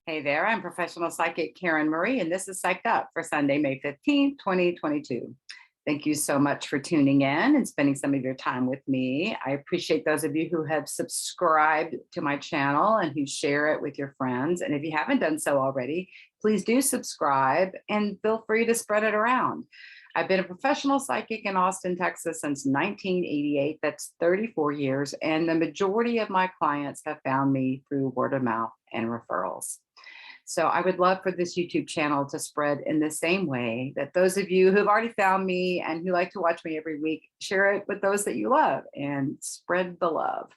Hey there, I'm professional psychic Karen Marie, and this is Psyched Up for Sunday, May 15th, 2022. Thank you so much for tuning in and spending some of your time with me. I appreciate those of you who have subscribed to my channel and who share it with your friends. And if you haven't done so already, please do subscribe and feel free to spread it around. I've been a professional psychic in Austin, Texas since 1988. That's 34 years. And the majority of my clients have found me through word of mouth and referrals. So I would love for this YouTube channel to spread in the same way that those of you who have already found me and who like to watch me every week, share it with those that you love and spread the love.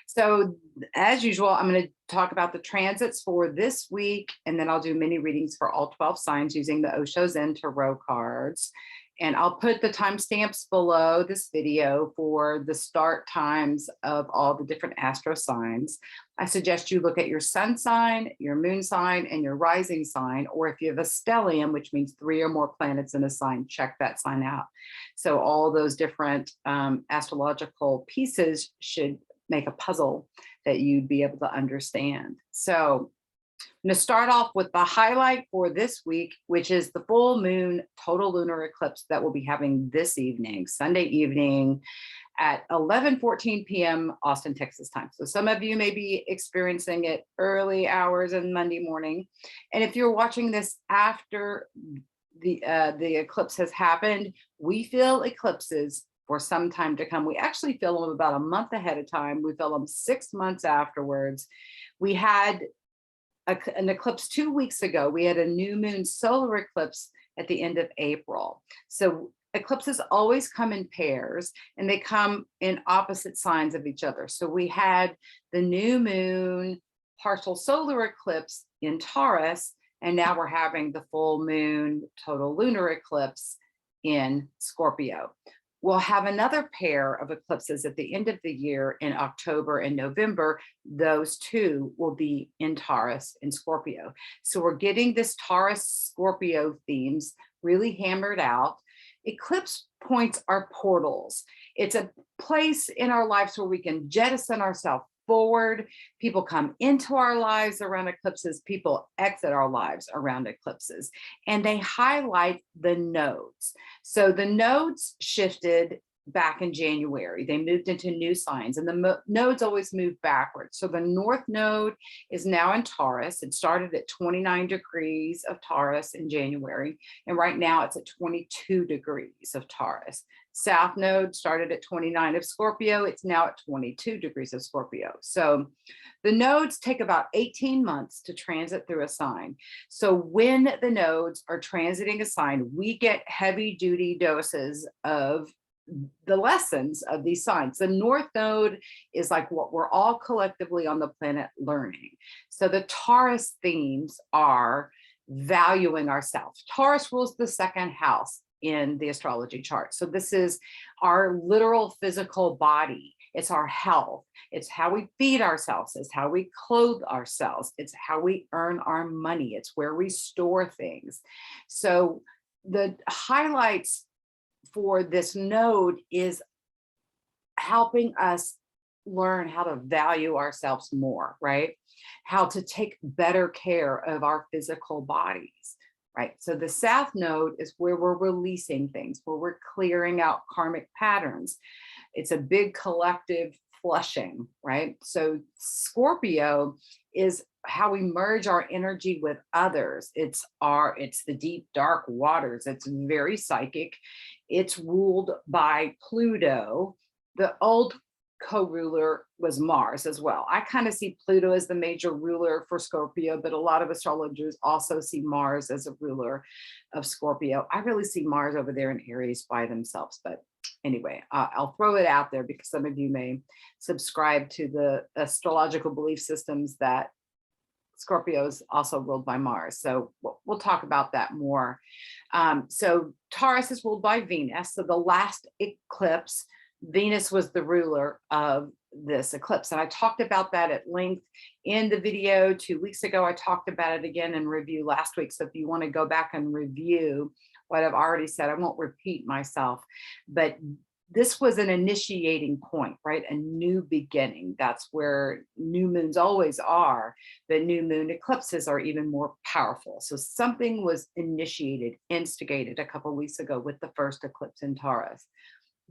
So as usual, I'm going to talk about the transits for this week, and then I'll do mini readings for all 12 signs using the Osho Zen Tarot cards. And I'll put the timestamps below this video for the start times of all the different astro signs. I suggest you look at your sun sign, your moon sign, and your rising sign, or if you have a stellium, which means 3 or more planets in a sign, check that sign out. So all those different astrological pieces should make a puzzle that you'd be able to understand. So I'm going to start off with the highlight for this week, which is the full moon total lunar eclipse that we'll be having this evening, Sunday evening at 11:14 p.m. Austin, Texas time. So some of you may be experiencing it early hours on Monday morning. And if you're watching this after the eclipse has happened, we feel eclipses for some time to come. We actually feel them about a month ahead of time. We feel them 6 months afterwards. We had an eclipse 2 weeks ago. We had a new moon solar eclipse at the end of April. So eclipses always come in pairs and they come in opposite signs of each other. So we had the new moon partial solar eclipse in Taurus, and now we're having the full moon total lunar eclipse in Scorpio. We'll have another pair of eclipses at the end of the year in October and November. Those two will be in Taurus and Scorpio. So we're getting this Taurus Scorpio themes really hammered out. Eclipse points are portals. It's a place in our lives where we can jettison ourselves forward. People come into our lives around eclipses. People exit our lives around eclipses, and they highlight the nodes. So the nodes shifted back in January. They moved into new signs, and the nodes always move backwards. So the North Node is now in Taurus. It started at 29 degrees of Taurus in January, and right now it's at 22 degrees of Taurus. South Node started at 29 of Scorpio. It's now at 22 degrees of Scorpio. So the nodes take about 18 months to transit through a sign. So when the nodes are transiting a sign, we get heavy duty doses of the lessons of these signs. The North Node is like what we're all collectively on the planet learning. So the Taurus themes are valuing ourselves. Taurus rules the second house in the astrology chart. So this is our literal physical body. It's our health. It's how we feed ourselves. It's how we clothe ourselves. It's how we earn our money. It's where we store things. So the highlights for this node is helping us learn how to value ourselves more, right? How to take better care of our physical bodies, right? So the South Node is where we're releasing things, where we're clearing out karmic patterns. It's a big collective flushing, right? So Scorpio is how we merge our energy with others. It's the deep, dark waters. It's very psychic. It's ruled by Pluto. The old co-ruler was Mars as well. I kind of see Pluto as the major ruler for Scorpio, but a lot of astrologers also see Mars as a ruler of Scorpio. I really see Mars over there in Aries by themselves, but anyway, I'll throw it out there because some of you may subscribe to the astrological belief systems that Scorpio is also ruled by Mars. So we'll talk about that more. So Taurus is ruled by Venus. So the last eclipse, Venus was the ruler of this eclipse. And I talked about that at length in the video 2 weeks ago. I talked about it again in review last week. So if you want to go back and review what I've already said, I won't repeat myself, but this was an initiating point, right? A new beginning. That's where new moons always are, but new moon eclipses are even more powerful. So something was initiated, instigated a couple of weeks ago with the first eclipse in Taurus.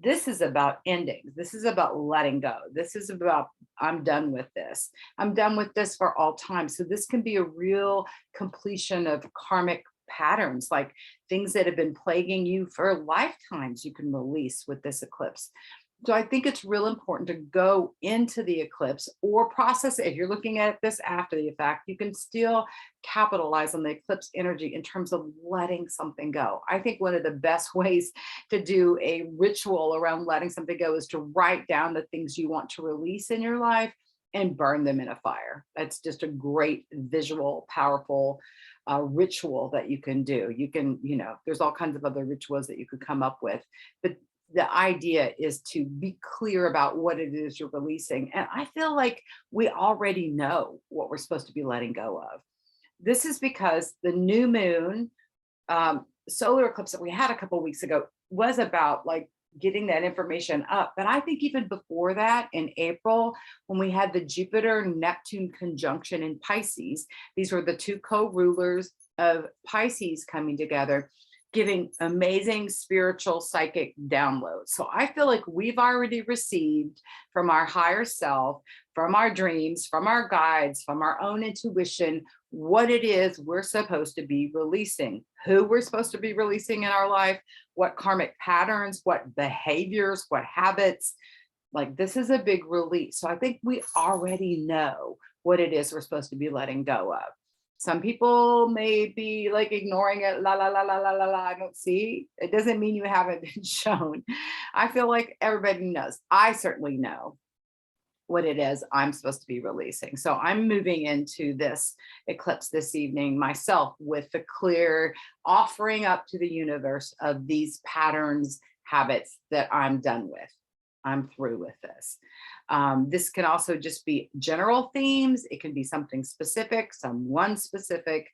This is about endings. This is about letting go. This is about, I'm done with this. I'm done with this for all time. So this can be a real completion of karmic patterns, like things that have been plaguing you for lifetimes, you can release with this eclipse. So I think it's real important to go into the eclipse or process it. If you're looking at this after the fact, you can still capitalize on the eclipse energy in terms of letting something go. I think one of the best ways to do a ritual around letting something go is to write down the things you want to release in your life and burn them in a fire. That's just a great visual, powerful ritual that you can do. You can, there's all kinds of other rituals that you could come up with, but the idea is to be clear about what it is you're releasing. And I feel like we already know what we're supposed to be letting go of. This is because the new moon solar eclipse that we had a couple of weeks ago was about like getting that information up. But I think even before that, in April, when we had the Jupiter-Neptune conjunction in Pisces, these were the two co-rulers of Pisces coming together, giving amazing spiritual psychic downloads. So I feel like we've already received from our higher self, from our dreams, from our guides, from our own intuition, what it is we're supposed to be releasing, who we're supposed to be releasing in our life, what karmic patterns, what behaviors, what habits. Like, this is a big release. So I think we already know what it is we're supposed to be letting go of. Some people may be like ignoring it, la, la, la, la, la, la, la, I don't see. It doesn't mean you haven't been shown. I feel like everybody knows. I certainly know what it is I'm supposed to be releasing. So I'm moving into this eclipse this evening myself with the clear offering up to the universe of these patterns, habits that I'm done with. I'm through with this. This can also just be general themes. It can be something specific, someone specific.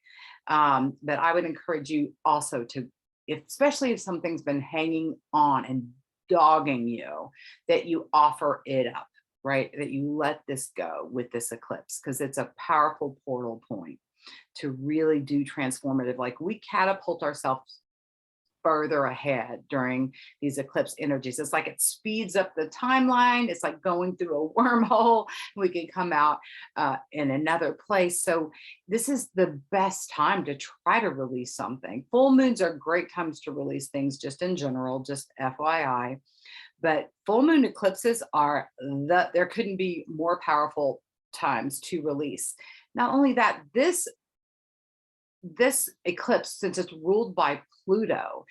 But I would encourage you also to, especially if something's been hanging on and dogging you, that you offer it up, right? That you let this go with this eclipse, because it's a powerful portal point to really do transformative. Like, we catapult ourselves further ahead during these eclipse energies. It's like it speeds up the timeline. It's like going through a wormhole. We can come out in another place. So this is the best time to try to release something. Full moons are great times to release things, just in general, just FYI. But full moon eclipses are there couldn't be more powerful times to release. Not only that, this eclipse, since it's ruled by Pluto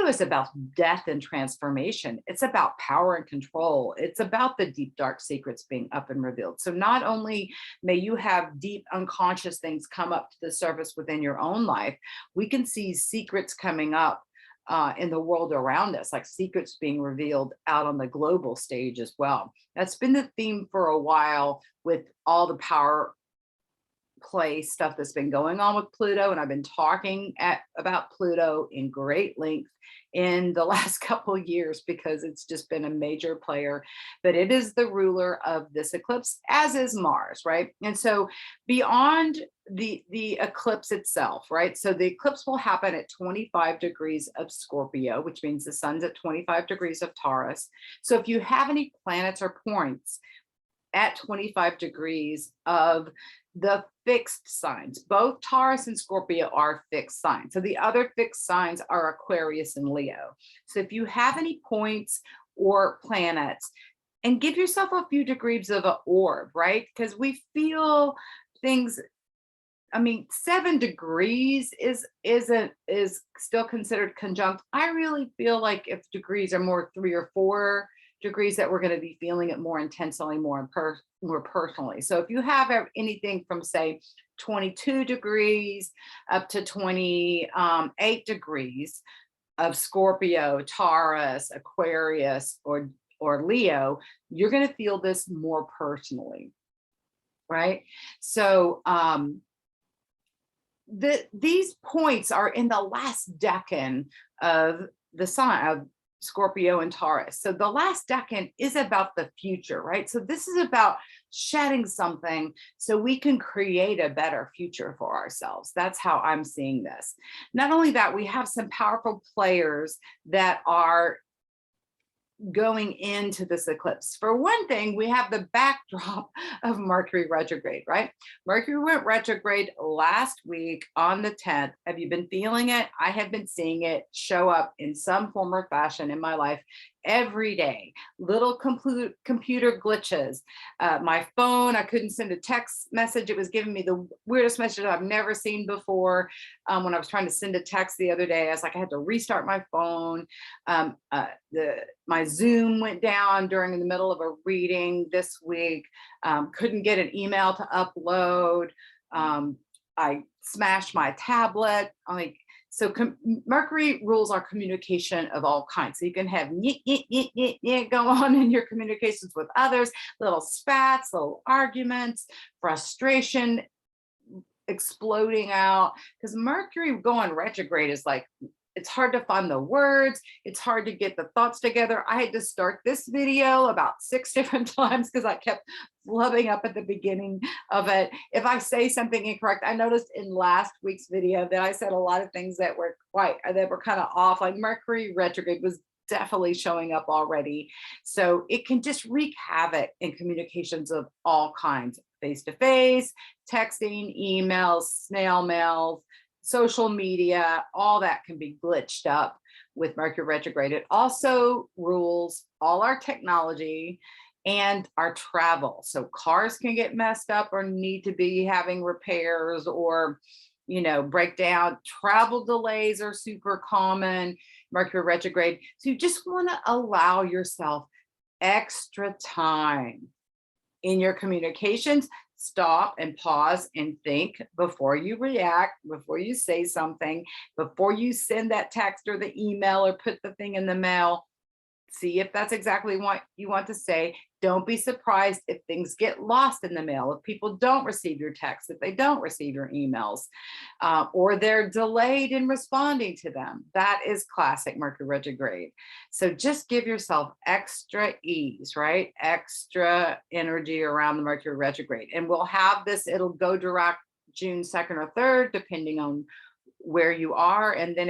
is about death and transformation. It's about power and control. It's about the deep, dark secrets being up and revealed. So not only may you have deep, unconscious things come up to the surface within your own life, we can see secrets coming up in the world around us, like secrets being revealed out on the global stage as well. That's been the theme for a while with all the power play stuff that's been going on with Pluto. And I've been talking about Pluto in great length in the last couple of years, because it's just been a major player. But it is the ruler of this eclipse, as is Mars, right? And so beyond the eclipse itself, right? So the eclipse will happen at 25 degrees of Scorpio, which means the sun's at 25 degrees of Taurus. So if you have any planets or points at 25 degrees of the fixed signs, both Taurus and Scorpio are fixed signs. So the other fixed signs are Aquarius and Leo. So if you have any points or planets, and give yourself a few degrees of an orb, right? Because we feel things. I mean, 7 degrees is still considered conjunct. I really feel like if degrees are more 3 or 4 degrees, that we're going to be feeling it more intensely, more personally. So if you have anything from, say, 22 degrees up to 28 degrees of Scorpio, Taurus, Aquarius, or Leo, you're going to feel this more personally, right? So these points are in the last decan of the sign Scorpio and Taurus. So the last decan is about the future, right? So this is about shedding something so we can create a better future for ourselves. That's how I'm seeing this. Not only that, we have some powerful players that are going into this eclipse. For one thing, we have the backdrop of Mercury retrograde, right? Mercury went retrograde last week on the 10th. Have you been feeling it? I have been seeing it show up in some form or fashion in my life every day. Little computer glitches. My phone, I couldn't send a text message. It was giving me the weirdest message I've never seen before. When I was trying to send a text the other day, I was like, I had to restart my phone. My Zoom went down during the middle of a reading this week. Couldn't get an email to upload. I smashed my tablet. So Mercury rules our communication of all kinds. So you can have go on in your communications with others, little spats, little arguments, frustration exploding out. Because Mercury going retrograde is like, it's hard to find the words. It's hard to get the thoughts together. I had to start this video about 6 different times because I kept flubbing up at the beginning of it. If I say something incorrect, I noticed in last week's video that I said a lot of things that were kind of off. Like Mercury retrograde was definitely showing up already. So it can just wreak havoc in communications of all kinds, face-to-face, texting, emails, snail mails, social media, all that can be glitched up with Mercury retrograde. It also rules all our technology and our travel. So cars can get messed up or need to be having repairs or, break down. Travel delays are super common, Mercury retrograde. So you just want to allow yourself extra time in your communications. Stop and pause and think before you react, before you say something, before you send that text or the email or put the thing in the mail. See if that's exactly what you want to say. Don't be surprised if things get lost in the mail, if people don't receive your texts, if they don't receive your emails, or they're delayed in responding to them. That is classic Mercury retrograde. So just give yourself extra ease, right? Extra energy around the Mercury retrograde. And we'll have this, it'll go direct June 2nd or 3rd, depending on where you are. And then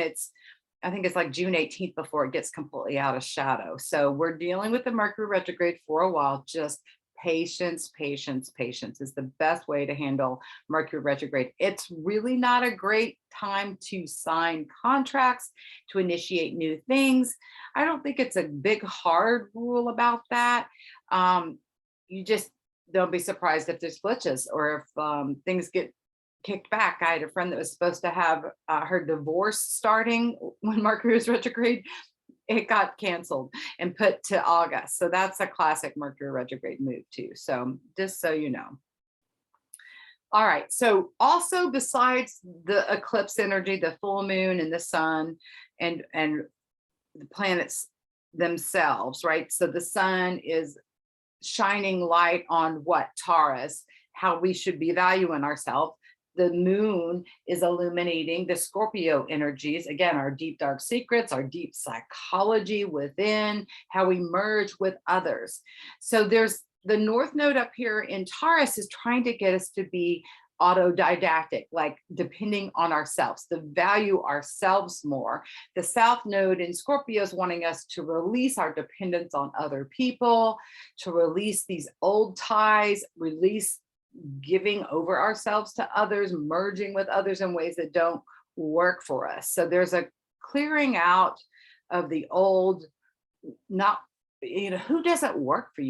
I think it's like June 18th before it gets completely out of shadow. So we're dealing with the Mercury retrograde for a while. Just patience, patience, patience is the best way to handle Mercury retrograde. It's really not a great time to sign contracts, to initiate new things. I don't think it's a big, hard rule about that. You just don't be surprised if there's glitches or if things get kicked back. I had a friend that was supposed to have her divorce starting when Mercury was retrograde. It got canceled and put to August. So that's a classic Mercury retrograde move too. So just so you know. All right. So also besides the eclipse energy, the full moon and the sun and the planets themselves, right? So the sun is shining light on what? Taurus, how we should be valuing ourselves. The moon is illuminating the Scorpio energies, again, our deep, dark secrets, our deep psychology within, how we merge with others. So there's the North Node up here in Taurus is trying to get us to be autodidactic, like depending on ourselves, to value ourselves more. The South Node in Scorpio is wanting us to release our dependence on other people, to release these old ties, release giving over ourselves to others, merging with others in ways that don't work for us. So there's a clearing out of the old, who doesn't work for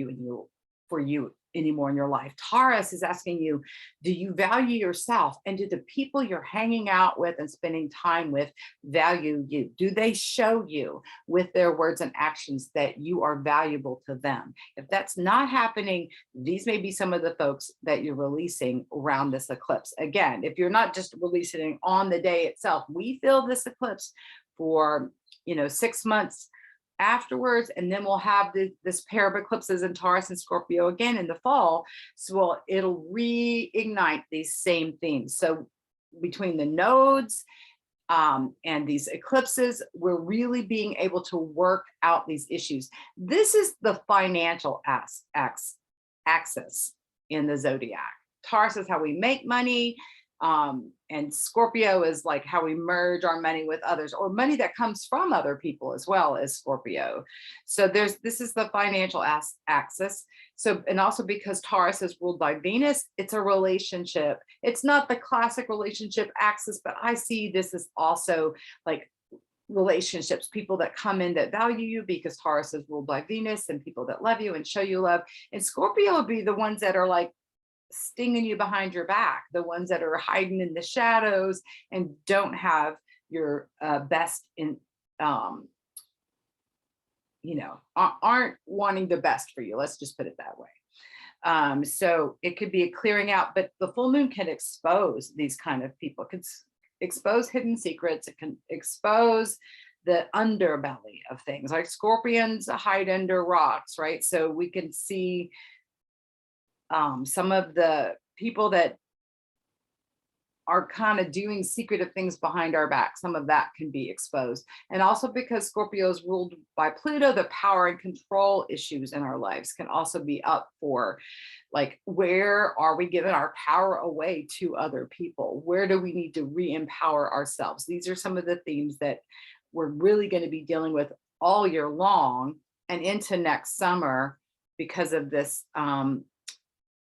you anymore in your life. Taurus is asking you, do you value yourself? And do the people you're hanging out with and spending time with value you? Do they show you with their words and actions that you are valuable to them? If that's not happening, these may be some of the folks that you're releasing around this eclipse. Again, if you're not just releasing it on the day itself, we feel this eclipse for 6 months afterwards, and then we'll have this pair of eclipses in Taurus and Scorpio again in the fall. So it'll reignite these same themes. So between the nodes, And these eclipses, we're really being able to work out these issues. This is the financial axis in the zodiac. Taurus is how we make money. And Scorpio is like how we merge our money with others, or money that comes from other people as well as Scorpio. So this is the financial axis. So, and also because Taurus is ruled by Venus, it's a relationship. It's not the classic relationship axis, but I see this as also like relationships, people that come in that value you, because Taurus is ruled by Venus, and people that love you and show you love. And Scorpio would be the ones that are like stinging you behind your back, the ones that are hiding in the shadows and don't have your best in, aren't wanting the best for you. Let's just put it that way. So it could be a clearing out, but the full moon can expose these kind of people. It can expose hidden secrets. It can expose the underbelly of things, like scorpions hide under rocks, right? So we can see some of the people that are kind of doing secretive things behind our back. Some of that can be exposed. And also because Scorpio is ruled by Pluto, the power and control issues in our lives can also be up for, like, where are we giving our power away to other people? Where do we need to re-empower ourselves? These are some of the themes that we're really going to be dealing with all year long and into next summer because of this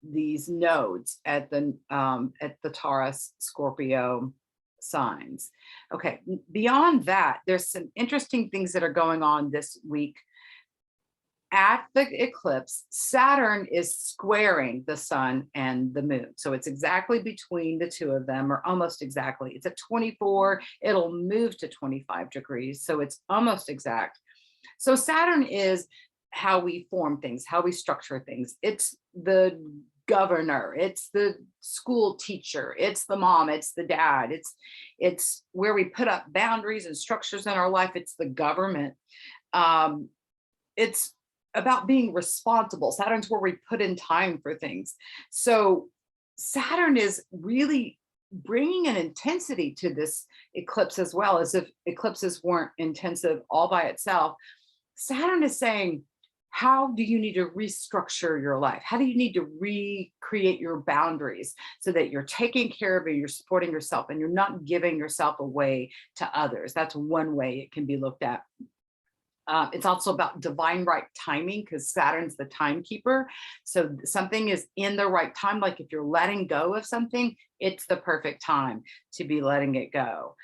these nodes at the Taurus Scorpio signs. Okay, beyond that, there's some interesting things that are going on this week. At the eclipse, Saturn is squaring the sun and the moon. So it's exactly between the two of them, or almost exactly. It's at 24, it'll move to 25 degrees. So it's almost exact. So Saturn is how we form things, how we structure things. It's the governor, it's the school teacher, it's the mom, it's the dad, it's where we put up boundaries and structures in our life. It's the government. It's about being responsible. Saturn's where we put in time for things. So Saturn is really bringing an intensity to this eclipse, as well. As if eclipses weren't intensive all by itself. Saturn is saying, how do you need to restructure your life? How do you need to recreate your boundaries so that you're taking care of it, you're supporting yourself, and you're not giving yourself away to others? That's one way it can be looked at. It's also about divine right timing, because Saturn's the timekeeper. So something is in the right time. Like if you're letting go of something, it's the perfect time to be letting it go.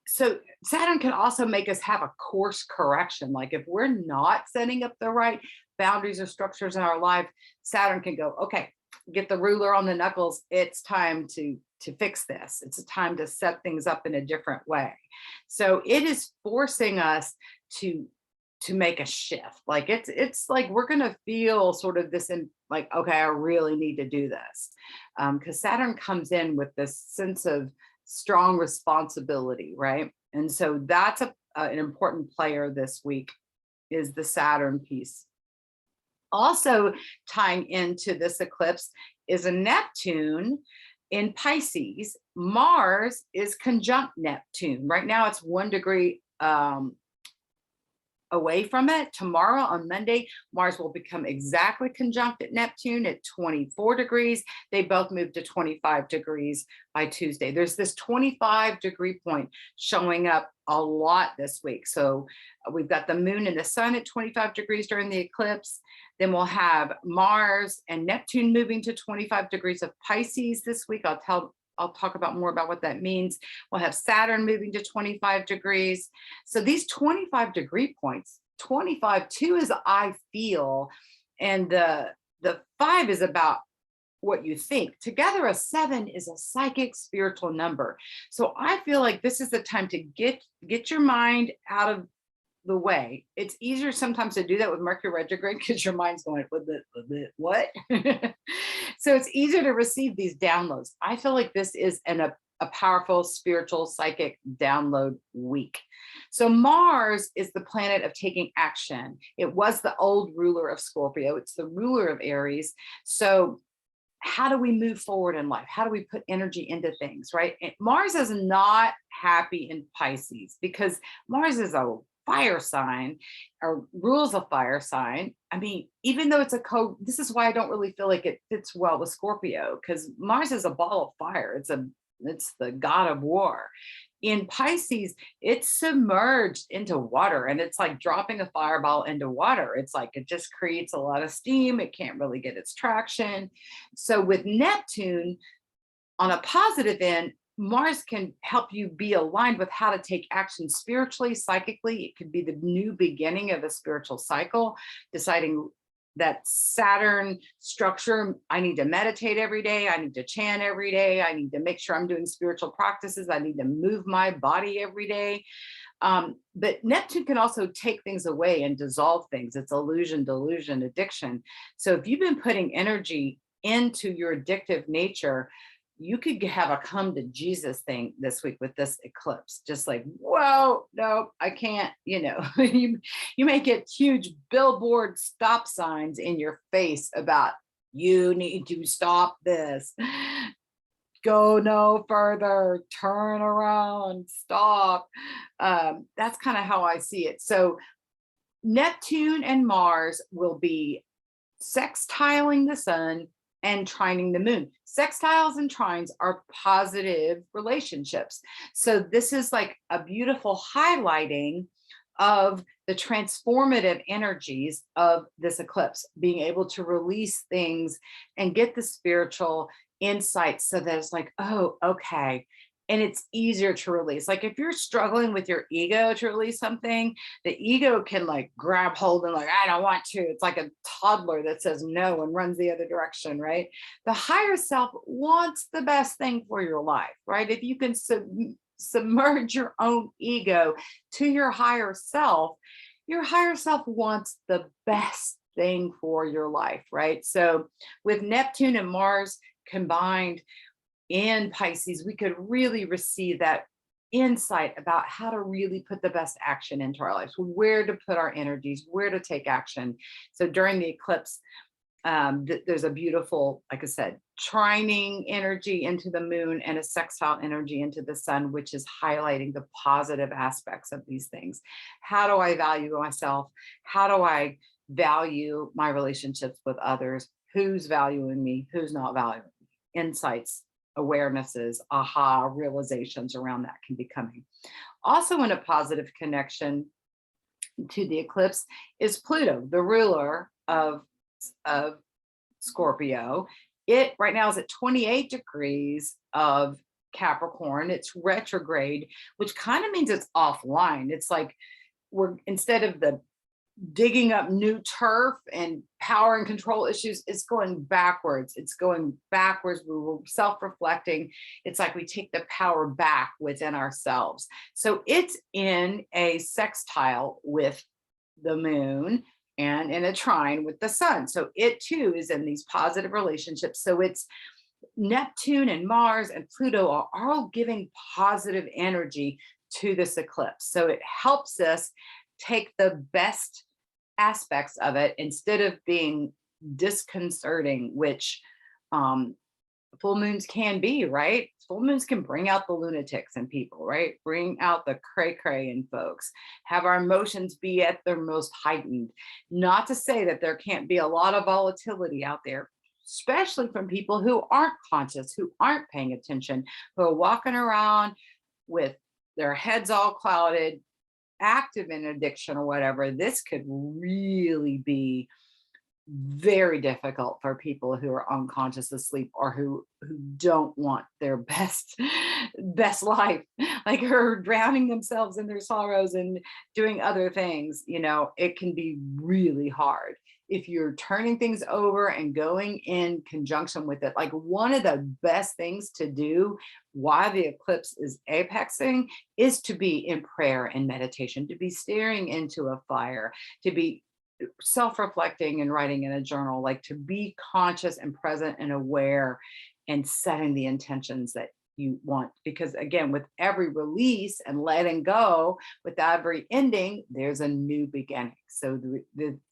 So Saturn can also make us have a course correction. Like if we're not setting up the right boundaries or structures in our life, Saturn can go, okay, get the ruler on the knuckles. It's time to fix this. It's a time to set things up in a different way. So it is forcing us to make a shift. Like it's like we're going to feel sort of this in like, okay, I really need to do this. Because Saturn comes in with this sense of strong responsibility, right? And so that's an important player this week, is the Saturn piece. Also tying into this eclipse is a Neptune in Pisces. Mars is conjunct Neptune. Right now it's 1 degree away from it. Tomorrow on Monday, Mars will become exactly conjunct at Neptune at 24 degrees. They both move to 25 degrees by Tuesday. There's this 25-degree point showing up a lot this week. So we've got the moon and the sun at 25 degrees during the eclipse. Then we'll have Mars and Neptune moving to 25 degrees of Pisces this week. I'll talk about more about what that means. We'll have Saturn moving to 25 degrees. So these 25-degree points, 25, 2 is I feel, and the 5 is about what you think. Together, a 7 is a psychic spiritual number. So I feel like this is the time to get your mind out of the way. It's easier sometimes to do that with Mercury retrograde because your mind's going, what? So it's easier to receive these downloads. I feel like this is a powerful spiritual psychic download week. So Mars is the planet of taking action. It was the old ruler of Scorpio. It's the ruler of Aries. So how do we move forward in life? How do we put energy into things, right? And Mars is not happy in Pisces because Mars is a fire sign or rules a fire sign. I mean, even though it's this is why I don't really feel like it fits well with Scorpio, because Mars is a ball of fire. It's the god of war. In Pisces, it's submerged into water, and it's like dropping a fireball into water. It's like it just creates a lot of steam. It can't really get its traction. So with Neptune, on a positive end, Mars can help you be aligned with how to take action spiritually, psychically. It could be the new beginning of a spiritual cycle, deciding that Saturn structure. I need to meditate every day. I need to chant every day. I need to make sure I'm doing spiritual practices. I need to move my body every day. But Neptune can also take things away and dissolve things. It's illusion, delusion, addiction. So if you've been putting energy into your addictive nature, you could have a come to Jesus thing this week with this eclipse. Just like, whoa, no, I can't, you may get huge billboard stop signs in your face about, you need to stop this. Go no further, turn around, stop. That's kind of how I see it. So Neptune and Mars will be sextiling the sun and trining the moon. Sextiles and trines are positive relationships. So this is like a beautiful highlighting of the transformative energies of this eclipse, being able to release things and get the spiritual insights so that it's like, oh, okay. And it's easier to release. Like if you're struggling with your ego to release something, the ego can like grab hold and like, I don't want to. It's like a toddler that says no and runs the other direction, right? The higher self wants the best thing for your life, right? If you can submerge your own ego to your higher self wants the best thing for your life, right? So with Neptune and Mars combined in Pisces, we could really receive that insight about how to really put the best action into our lives, where to put our energies, where to take action. So during the eclipse, there's a beautiful, like I said, trining energy into the moon and a sextile energy into the sun, which is highlighting the positive aspects of these things. How do I value myself? How do I value my relationships with others? Who's valuing me? Who's not valuing me? Insights, awarenesses, aha, realizations around that can be coming. Also in a positive connection to the eclipse is Pluto, the ruler of Scorpio. It right now is at 28 degrees of Capricorn. It's retrograde, which kind of means it's offline. It's like we're, instead of the digging up new turf and power and control issues, it's going backwards. We were self-reflecting. It's like we take the power back within ourselves. So it's in a sextile with the moon and in a trine with the sun. So it too is in these positive relationships. So it's Neptune and Mars and Pluto are all giving positive energy to this eclipse. So it helps us take the best aspects of it instead of being disconcerting, which full moons can be, right? Full moons can bring out the lunatics in people, right? Bring out the cray-cray in folks, have our emotions be at their most heightened. Not to say that there can't be a lot of volatility out there, especially from people who aren't conscious, who aren't paying attention, who are walking around with their heads all clouded, active in addiction or whatever. This could really be very difficult for people who are unconscious asleep or who don't want their best life, like are drowning themselves in their sorrows and doing other things. It can be really hard if you're turning things over and going in conjunction with it. Like one of the best things to do while the eclipse is apexing is to be in prayer and meditation, to be staring into a fire, to be self-reflecting and writing in a journal, like to be conscious and present and aware and setting the intentions that you want. Because again, with every release and letting go, with every ending, there's a new beginning. So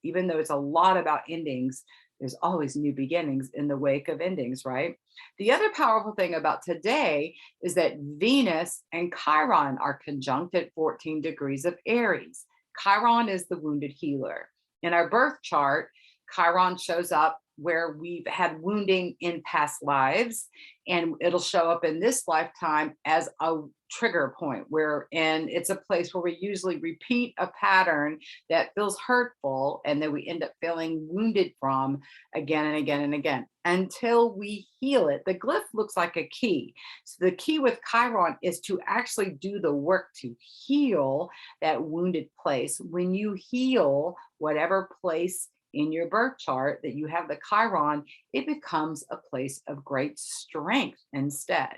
even though it's a lot about endings, there's always new beginnings in the wake of endings, right? The other powerful thing about today is that Venus and Chiron are conjunct at 14 degrees of Aries. Chiron is the wounded healer. In our birth chart, Chiron shows up where we've had wounding in past lives, and it'll show up in this lifetime as a trigger point, and it's a place where we usually repeat a pattern that feels hurtful, and then we end up feeling wounded from again and again and again until we heal it. The glyph looks like a key. So the key with Chiron is to actually do the work to heal that wounded place. When you heal whatever place in your birth chart that you have the Chiron, it becomes a place of great strength instead,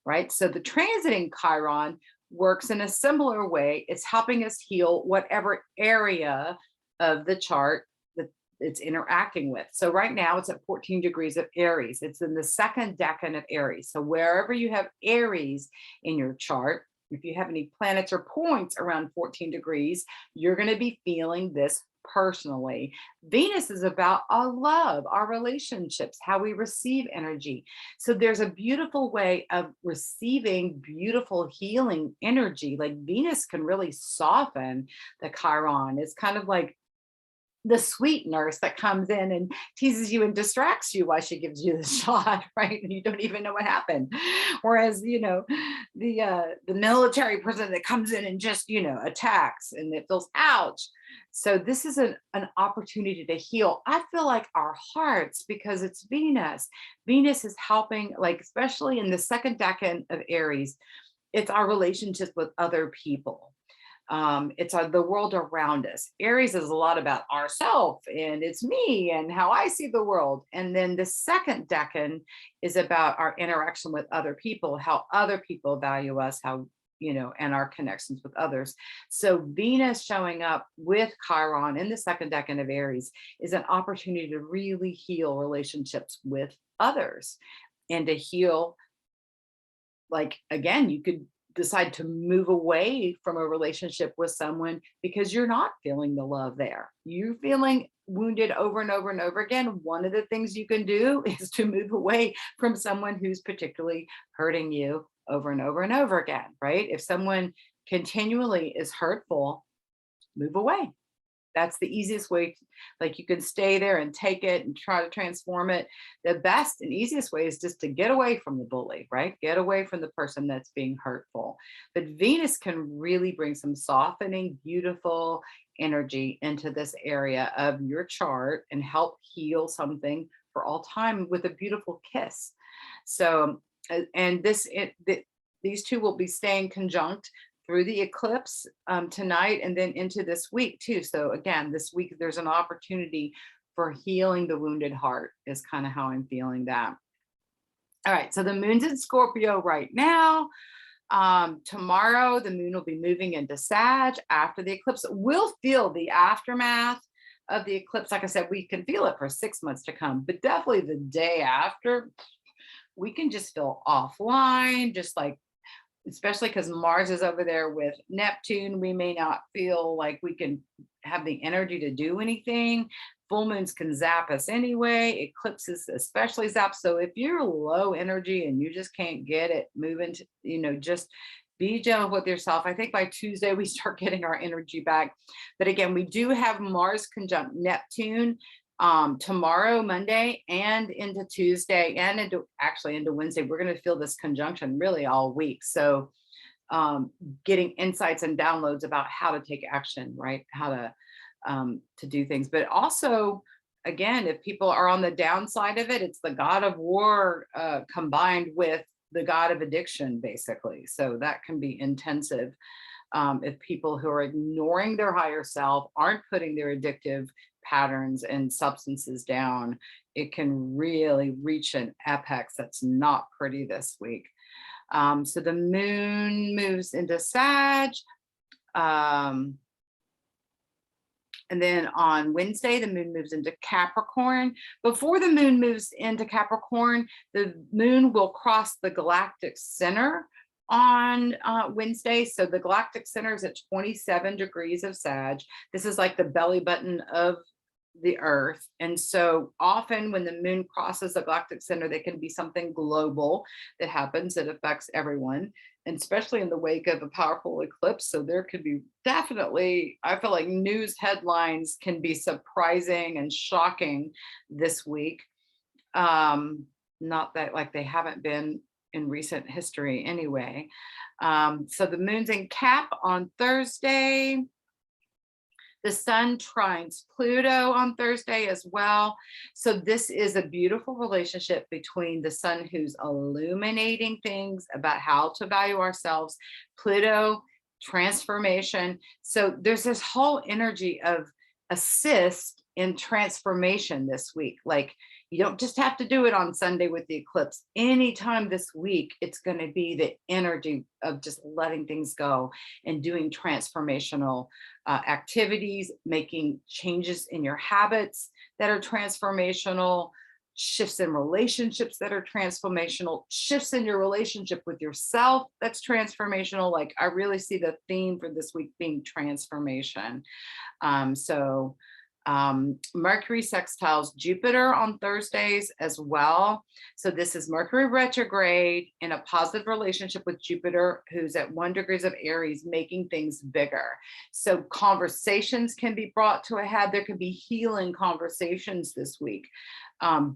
right? So the transiting Chiron works in a similar way. It's helping us heal whatever area of the chart that it's interacting with. So right now it's at 14 degrees of Aries. It's in the second decan of Aries. So wherever you have Aries in your chart, if you have any planets or points around 14 degrees, you're going to be feeling this personally. Venus is about our love, our relationships, how we receive energy. So there's a beautiful way of receiving beautiful healing energy. Like Venus can really soften the Chiron. It's kind of like the sweet nurse that comes in and teases you and distracts you while she gives you the shot, right? And you don't even know what happened. Whereas, the military person that comes in and just, attacks, and it feels ouch. So this is an opportunity to heal. I feel like our hearts, because it's Venus. Venus is helping, like, especially in the second decan of Aries, it's our relationships with other people. It's the world around us. Aries is a lot about ourself, and it's me and how I see the world. And then the second decan is about our interaction with other people, how other people value us, and our connections with others. So Venus showing up with Chiron in the second decan of Aries is an opportunity to really heal relationships with others, and to heal, like, again, you could decide to move away from a relationship with someone because you're not feeling the love there. You're feeling wounded over and over and over again. One of the things you can do is to move away from someone who's particularly hurting you over and over and over again, right? If someone continually is hurtful, move away. That's the easiest way. Like, you can stay there and take it and try to transform it. The best and easiest way is just to get away from the bully, right? Get away from the person that's being hurtful. But Venus can really bring some softening, beautiful energy into this area of your chart and help heal something for all time with a beautiful kiss. So, and these two will be staying conjunct through the eclipse tonight, and then into this week too. So again, this week there's an opportunity for healing the wounded heart, is kind of how I'm feeling that. All right, so the moon's in Scorpio right now. Tomorrow the moon will be moving into Sag after the eclipse. We'll feel the aftermath of the eclipse. Like I said, we can feel it for 6 months to come, but definitely the day after, we can just feel offline, just like, especially because Mars is over there with Neptune, we may not feel like we can have the energy to do anything. Full moons can zap us anyway, eclipses especially zap. So if you're low energy and you just can't get it moving, just be gentle with yourself. I think by Tuesday we start getting our energy back. But again, we do have Mars conjunct Neptune tomorrow, Monday, and into Tuesday, and into Wednesday. We're going to feel this conjunction really all week. So getting insights and downloads about how to take action, right? How to do things. But also, again, if people are on the downside of it, it's the god of war combined with the god of addiction, basically. So that can be intensive. If people who are ignoring their higher self, aren't putting their addictive patterns and substances down, it can really reach an apex that's not pretty this week. So the moon moves into Sag. And then on Wednesday, the moon moves into Capricorn. Before the moon moves into Capricorn, the moon will cross the galactic center on Wednesday. So the galactic center is at 27 degrees of Sag. This is like the belly button of the earth. And so often when the moon crosses the galactic center, there can be something global that happens that affects everyone, and especially in the wake of a powerful eclipse. So there could be definitely, I feel like news headlines can be surprising and shocking this week. Not that like they haven't been in recent history anyway. So the moon's in Cap on Thursday. The sun trines Pluto on Thursday as well. So this is a beautiful relationship between the sun, who's illuminating things about how to value ourselves, Pluto, transformation. So there's this whole energy of assist in transformation this week. Like, you don't just have to do it on Sunday with the eclipse. Anytime this week, it's going to be the energy of just letting things go and doing transformational activities, making changes in your habits that are transformational, shifts in relationships that are transformational, shifts in your relationship with yourself that's transformational. Like, I really see the theme for this week being transformation. Mercury sextiles Jupiter on Thursdays as well. So this is Mercury retrograde in a positive relationship with Jupiter, who's at 1 degree of Aries, making things bigger. So conversations can be brought to a head. There can be healing conversations this week.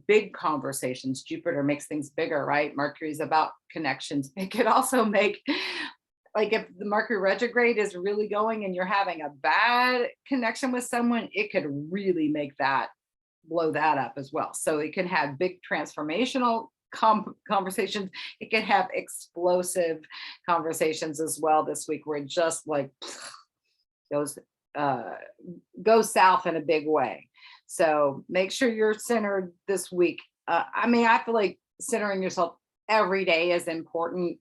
Big conversations. Jupiter makes things bigger, right? Mercury's about connections. It could also make, like, if the Mercury retrograde is really going and you're having a bad connection with someone, it could really make that, blow that up as well. So it can have big transformational conversations. It can have explosive conversations as well this week, where it just like goes south in a big way. So make sure you're centered this week. I mean, I feel like centering yourself every day is important.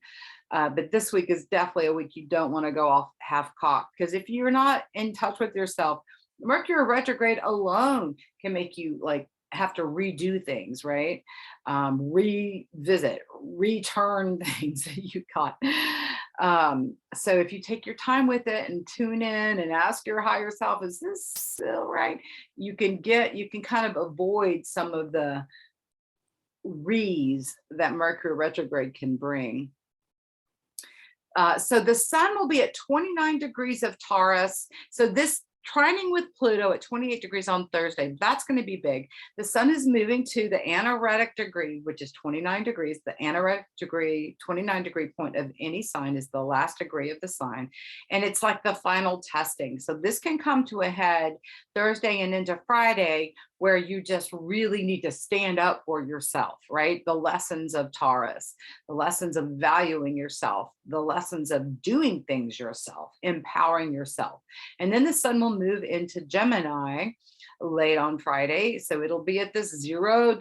But this week is definitely a week you don't want to go off half-cocked, because if you're not in touch with yourself, Mercury retrograde alone can make you like have to redo things, right? Revisit, return things that you got. So if you take your time with it and tune in and ask your higher self, is this still right? You can kind of avoid some of the re's that Mercury retrograde can bring. So the sun will be at 29 degrees of Taurus. So this trining with Pluto at 28 degrees on Thursday, that's going to be big. The sun is moving to the anaretic degree, which is 29 degrees. The anaretic degree, 29 degree point of any sign, is the last degree of the sign. And it's like the final testing. So this can come to a head Thursday and into Friday, where you just really need to stand up for yourself, right? The lessons of Taurus, the lessons of valuing yourself, the lessons of doing things yourself, empowering yourself. And then the sun will move into Gemini late on Friday. So it'll be at this 0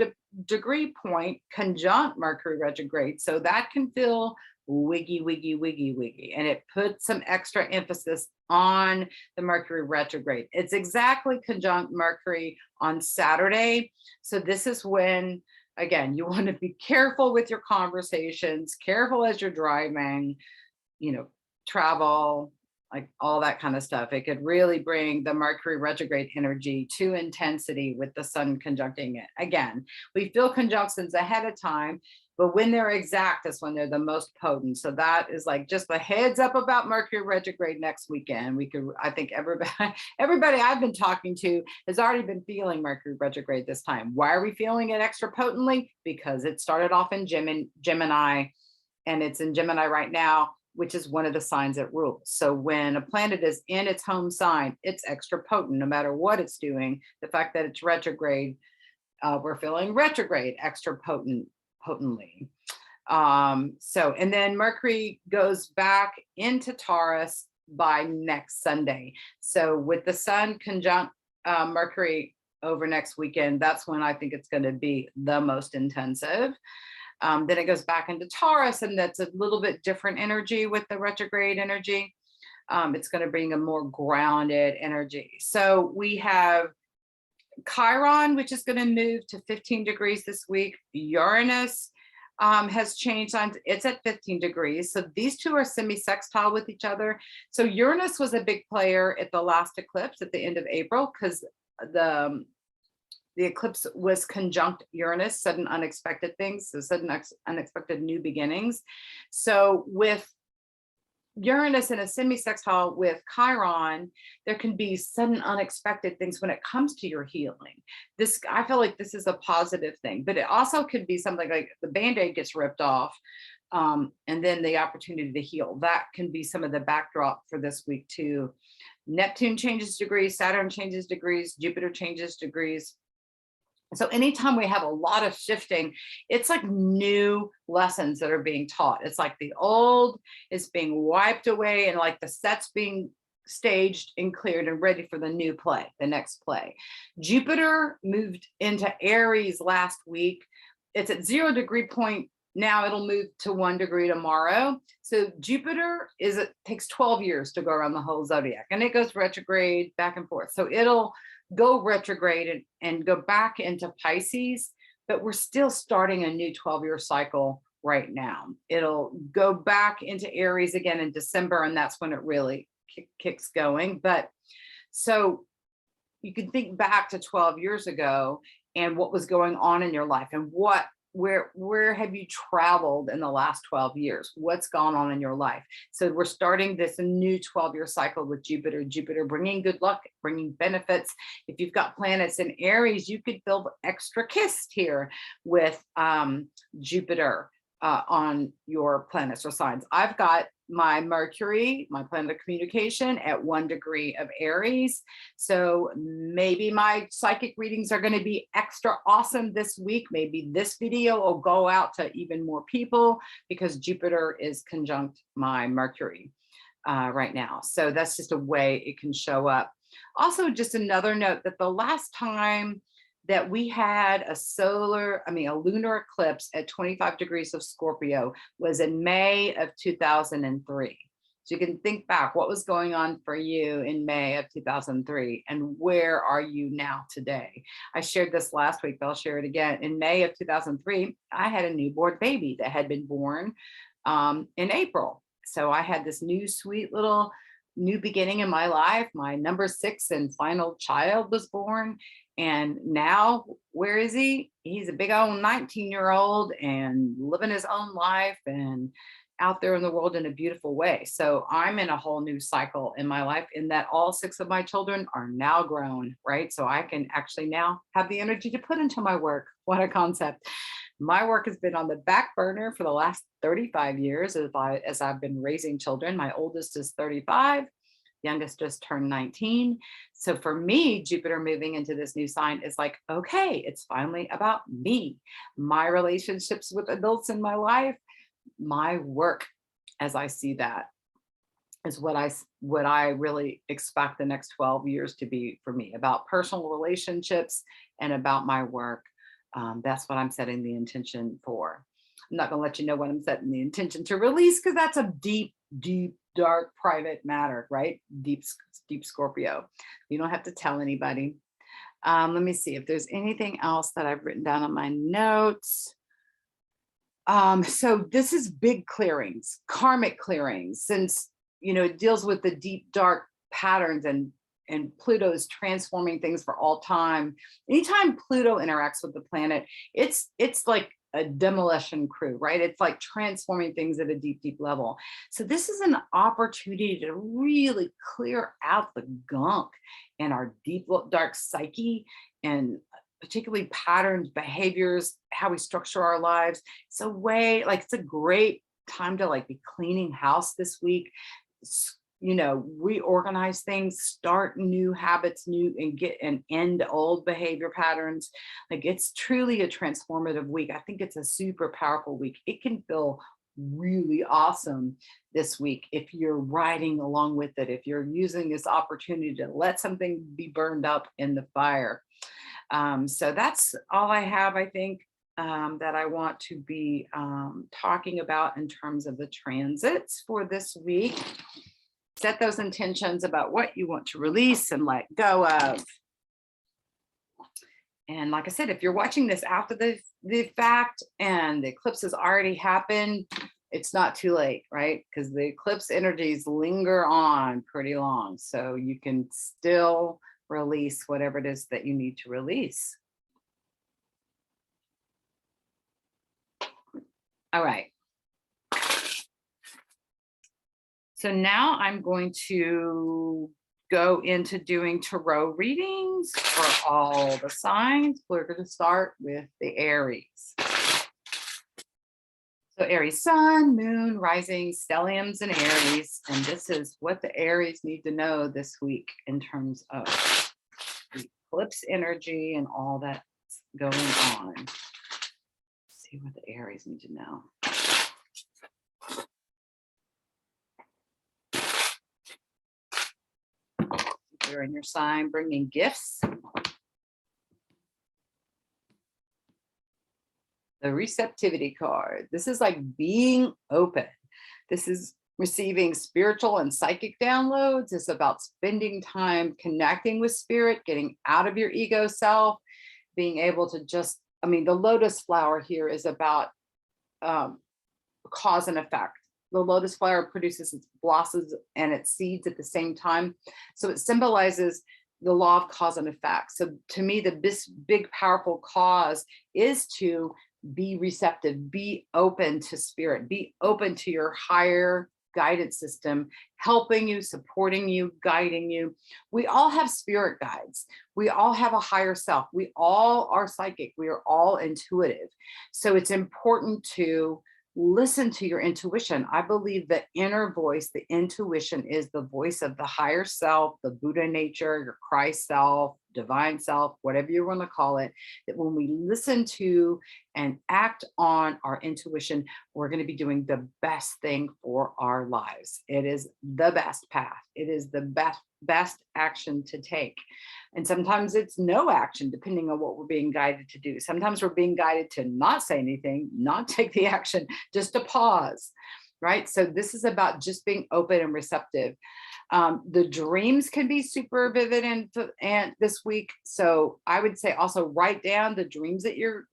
degree point conjunct Mercury retrograde. So that can feel wiggy, wiggy, wiggy, wiggy. And it puts some extra emphasis on the Mercury retrograde. It's exactly conjunct Mercury on Saturday. So this is when, again, you want to be careful with your conversations, careful as you're driving, travel, like all that kind of stuff. It could really bring the Mercury retrograde energy to intensity with the sun conjuncting it. Again, we feel conjunctions ahead of time, but when they're exact is when they're the most potent. So that is like just the heads up about Mercury retrograde next weekend. I think everybody I've been talking to has already been feeling Mercury retrograde this time. Why are we feeling it extra potently? Because it started off in Gemini, and it's in Gemini right now, which is one of the signs it rules. So when a planet is in its home sign, it's extra potent, no matter what it's doing. The fact that it's retrograde, we're feeling retrograde extra potently. And then Mercury goes back into Taurus by next Sunday. So with the sun conjunct Mercury over next weekend, that's when I think it's going to be the most intensive. Then it goes back into Taurus, and that's a little bit different energy with the retrograde energy. It's going to bring a more grounded energy. So we have Chiron, which is going to move to 15 degrees this week. Uranus has changed signs. It's at 15 degrees. So these two are semi-sextile with each other. So Uranus was a big player at the last eclipse at the end of April, because the the eclipse was conjunct Uranus, sudden unexpected things, so sudden unexpected new beginnings. So with Uranus in a semi-sextile with Chiron, there can be sudden unexpected things when it comes to your healing. This, I feel like this is a positive thing, but it also could be something like the Band-Aid gets ripped off, and then the opportunity to heal. That can be some of the backdrop for this week too. Neptune changes degrees, Saturn changes degrees, Jupiter changes degrees. So anytime we have a lot of shifting, it's like new lessons that are being taught. It's like the old is being wiped away and like the set's being staged and cleared and ready for the new play, the next play. Jupiter moved into Aries last week. It's at 0 degree point. Now it'll move to 1 degree tomorrow. So Jupiter it takes 12 years to go around the whole zodiac, and it goes retrograde back and forth. So it'll go retrograde and go back into Pisces, but we're still starting a new 12-year cycle right now. It'll go back into Aries again in December, and that's when it really kicks going. But so you can think back to 12 years ago and what was going on in your life, and where have you traveled in the last 12 years? What's gone on in your life? So we're starting this new 12-year cycle with Jupiter bringing good luck, bringing benefits. If you've got planets in Aries, you could feel extra kissed here with Jupiter on your planets or signs. I've got my Mercury, my planet of communication, at 1 degree of Aries. So maybe my psychic readings are going to be extra awesome this week. Maybe this video will go out to even more people because Jupiter is conjunct my Mercury right now. So that's just a way it can show up. Also, just another note that the last time that we had a lunar eclipse at 25 degrees of Scorpio was in May of 2003. So you can think back, what was going on for you in May of 2003, and where are you now today? I shared this last week, but I'll share it again. In May of 2003, I had a newborn baby that had been born in April. So I had this new sweet little new beginning in my life. My number 6 and final child was born. And now, where is he? He's a big old 19-year-old and living his own life and out there in the world in a beautiful way. So I'm in a whole new cycle in my life, in that all 6 of my children are now grown, right? So I can actually now have the energy to put into my work. What a concept. My work has been on the back burner for the last 35 years as I've been raising children. My oldest is 35. Youngest just turned 19. So for me, Jupiter moving into this new sign is like, okay, it's finally about me, my relationships with adults in my life, my work, as I see that, is what I really expect the next 12 years to be for me, about personal relationships and about my work. That's what I'm setting the intention for. I'm not going to let you know what I'm setting the intention to release, because that's a deep, deep, dark, private matter, right? Deep Scorpio. You don't have to tell anybody. Let me see if there's anything else that I've written down on my notes. So this is big clearings, karmic clearings, since, it deals with the deep, dark patterns, and Pluto's transforming things for all time. Anytime Pluto interacts with the planet, it's like a demolition crew, right? It's like transforming things at a deep, deep level. So this is an opportunity to really clear out the gunk in our deep, dark psyche, and particularly patterns, behaviors, how we structure our lives. It's a way, it's a great time to be cleaning house this week, reorganize things, start new habits, and end old behavior patterns. It's truly a transformative week. I think it's a super powerful week. It can feel really awesome this week if you're riding along with it, if you're using this opportunity to let something be burned up in the fire. So that's all I have, I think, that I want to be talking about in terms of the transits for this week. Set those intentions about what you want to release and let go of. And like I said, if you're watching this after the fact and the eclipse has already happened, it's not too late, right? Because the eclipse energies linger on pretty long. So you can still release whatever it is that you need to release. All right. So now I'm going to go into doing tarot readings for all the signs. We're going to start with the Aries. So Aries sun, moon, rising, stelliums, and Aries. And this is what the Aries need to know this week in terms of the eclipse energy and all that's going on. Let's see what the Aries need to know. If you're in your sign, bringing gifts. The receptivity card. This is like being open. This is receiving spiritual and psychic downloads. It's about spending time connecting with spirit, getting out of your ego self, being able to just, I mean, the lotus flower here is about cause and effect. The lotus flower produces its blossoms and its seeds at the same time. So it symbolizes the law of cause and effect. So to me, this big, powerful cause is to be receptive, be open to spirit, be open to your higher guidance system, helping you, supporting you, guiding you. We all have spirit guides. We all have a higher self. We all are psychic. We are all intuitive. So it's important to listen to your intuition. I believe the inner voice, the intuition, is the voice of the higher self, the Buddha nature, your Christ self, divine self, whatever you want to call it, that when we listen to and act on our intuition, we're going to be doing the best thing for our lives. It is the best path. It is the best action to take. And sometimes it's no action, depending on what we're being guided to do. Sometimes we're being guided to not say anything, not take the action, just to pause, right? So this is about just being open and receptive. The dreams can be super vivid and this week. So I would say also write down the dreams that you're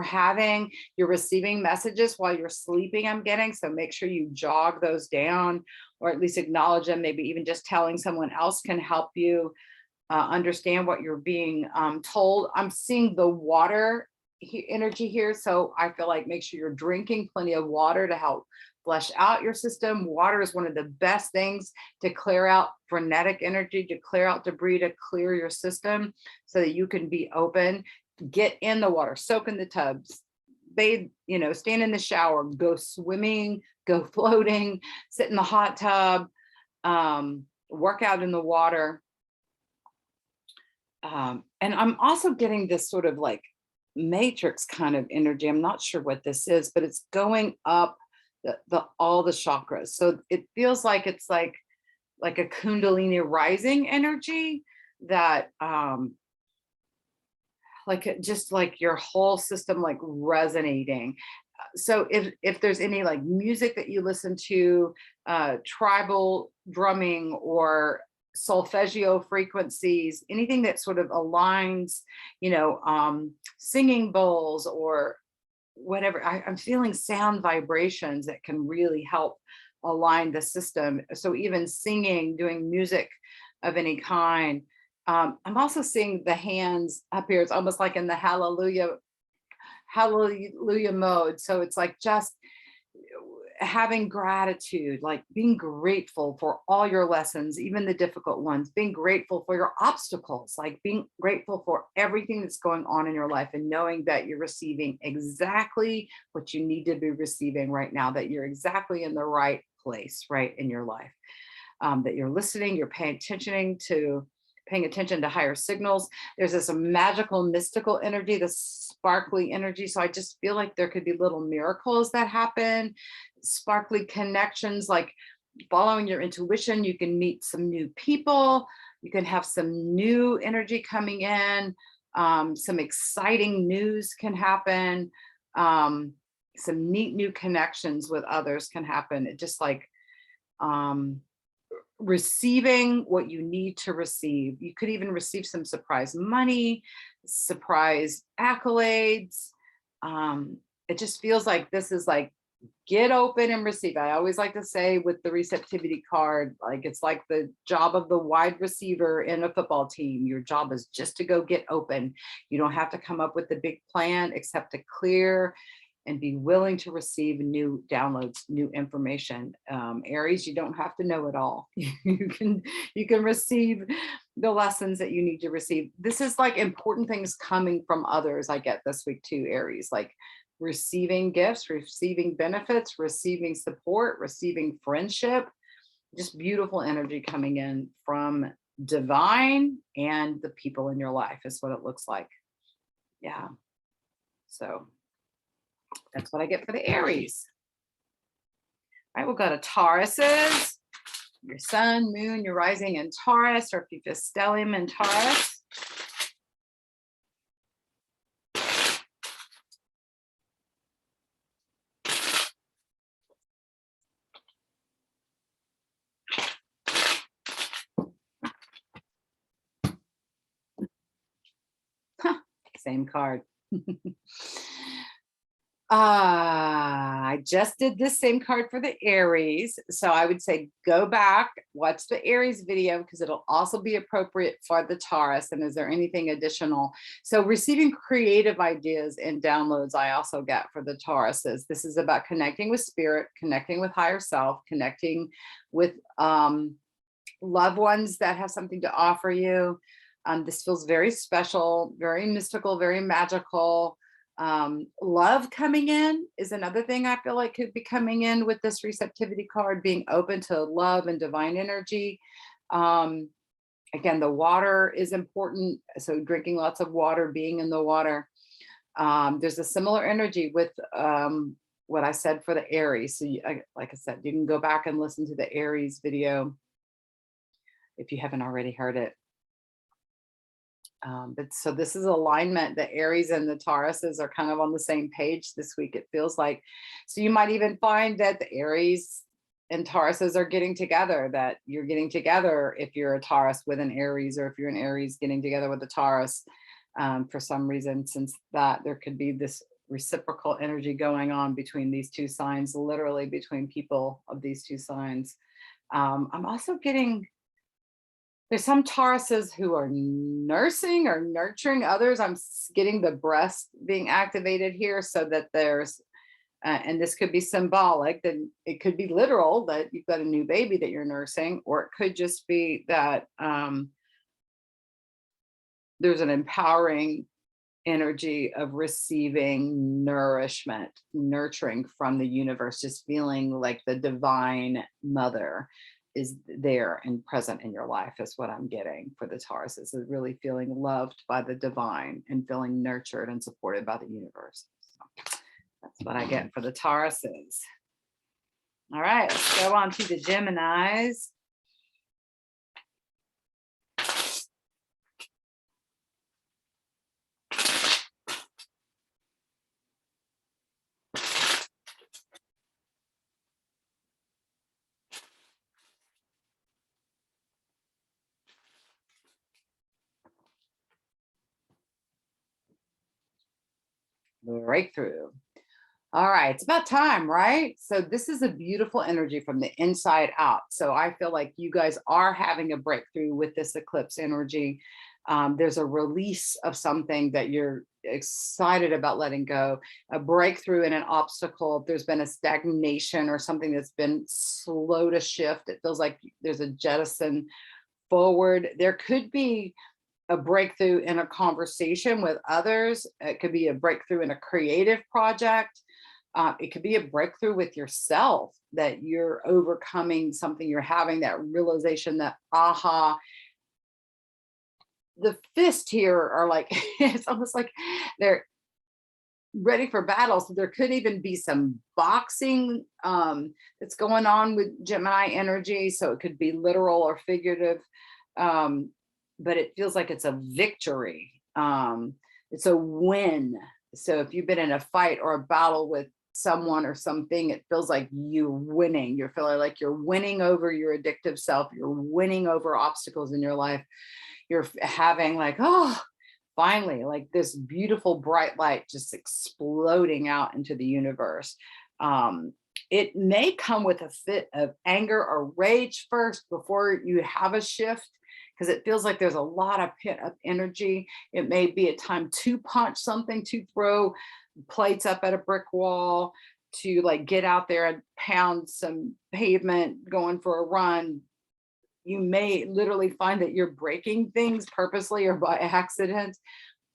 having. You're receiving messages while you're sleeping, I'm getting. So make sure you jog those down, or at least acknowledge them. Maybe even just telling someone else can help you understand what you're being told. I'm seeing the water energy here. So I feel like make sure you're drinking plenty of water to help flush out your system. Water is one of the best things to clear out frenetic energy, to clear out debris, to clear your system so that you can be open. Get in the water, soak in the tubs, bathe, stand in the shower, go swimming, go floating, sit in the hot tub, work out in the water. And I'm also getting this sort of like matrix kind of energy. I'm not sure what this is, but it's going up all the chakras. So it feels like it's like a Kundalini rising energy that just like your whole system like resonating. So if there's any like music that you listen to, tribal drumming or solfeggio frequencies, anything that sort of aligns, singing bowls or whatever, I'm feeling sound vibrations that can really help align the system. So even singing, doing music of any kind. I'm also seeing the hands up here. It's almost like in the hallelujah mode. So it's like just having gratitude, like being grateful for all your lessons, even the difficult ones, being grateful for your obstacles, like being grateful for everything that's going on in your life and knowing that you're receiving exactly what you need to be receiving right now, that you're exactly in the right place, right in your life, that you're listening, you're paying attention to higher signals. There's this magical, mystical energy, this sparkly energy. So I just feel like there could be little miracles that happen, sparkly connections, like following your intuition. You can meet some new people. You can have some new energy coming in. Some exciting news can happen. Some neat new connections with others can happen. It just like, receiving what you need to receive. You could even receive some surprise money, surprise accolades. It just feels like this is like, get open and receive. I always like to say with the receptivity card, like it's like the job of the wide receiver in a football team. Your job is just to go get open. You don't have to come up with a big plan except to clear and be willing to receive new downloads, new information. Aries, you don't have to know it all. You can receive the lessons that you need to receive. This is like important things coming from others. I get this week too, Aries, like receiving gifts, receiving benefits, receiving support, receiving friendship, just beautiful energy coming in from divine and the people in your life is what it looks like. Yeah. So that's what I get for the Aries. All right, we'll go to Tauruses. Your sun, moon, your rising in Taurus, or if you just stellium in Taurus. Same card. I just did this same card for the Aries. So I would say go back, watch the Aries video because it'll also be appropriate for the Taurus. And is there anything additional? So receiving creative ideas and downloads I also get for the Tauruses. This is about connecting with spirit, connecting with higher self, connecting with loved ones that have something to offer you. This feels very special, very mystical, very magical. Love coming in is another thing I feel like could be coming in with this receptivity card, being open to love and divine energy. Again, the water is important. So drinking lots of water, being in the water. There's a similar energy with what I said for the Aries. So like I said, you can go back and listen to the Aries video if you haven't already heard it. But so this is alignment. The Aries and the Tauruses are kind of on the same page this week, it feels like. So you might even find that the Aries and Tauruses are getting together, that you're getting together if you're a Taurus with an Aries, or if you're an Aries getting together with a Taurus for some reason, since that there could be this reciprocal energy going on between these two signs, literally between people of these two signs. I'm also getting, there's some Tauruses who are nursing or nurturing others. I'm getting the breast being activated here, so that there's, and this could be symbolic, that it could be literal, that you've got a new baby that you're nursing, or it could just be that there's an empowering energy of receiving nourishment, nurturing from the universe, just feeling like the divine mother is there and present in your life is what I'm getting for the Tauruses, is really feeling loved by the divine and feeling nurtured and supported by the universe. So that's what I get for the Tauruses. All right, let's go on to the Geminis. Breakthrough. All right, it's about time, right? So this is a beautiful energy from the inside out. So I feel like you guys are having a breakthrough with this eclipse energy. There's a release of something that you're excited about letting go, a breakthrough in an obstacle. If there's been a stagnation or something that's been slow to shift, it feels like there's a jettison forward. There could be a breakthrough in a conversation with others. It could be a breakthrough in a creative project. It could be a breakthrough with yourself, that you're overcoming something, you're having that realization, that aha. The fist here are like, it's almost like they're ready for battle. So there could even be some boxing that's going on with Gemini energy. So it could be literal or figurative. But it feels like it's a victory. It's a win. So if you've been in a fight or a battle with someone or something, it feels like you're winning. You're feeling like you're winning over your addictive self. You're winning over obstacles in your life. You're having like, oh, finally, like this beautiful bright light just exploding out into the universe. It may come with a fit of anger or rage first before you have a shift, because it feels like there's a lot of pent up energy. It may be a time to punch something, to throw plates up at a brick wall, to like get out there and pound some pavement, going for a run. You may literally find that you're breaking things purposely or by accident,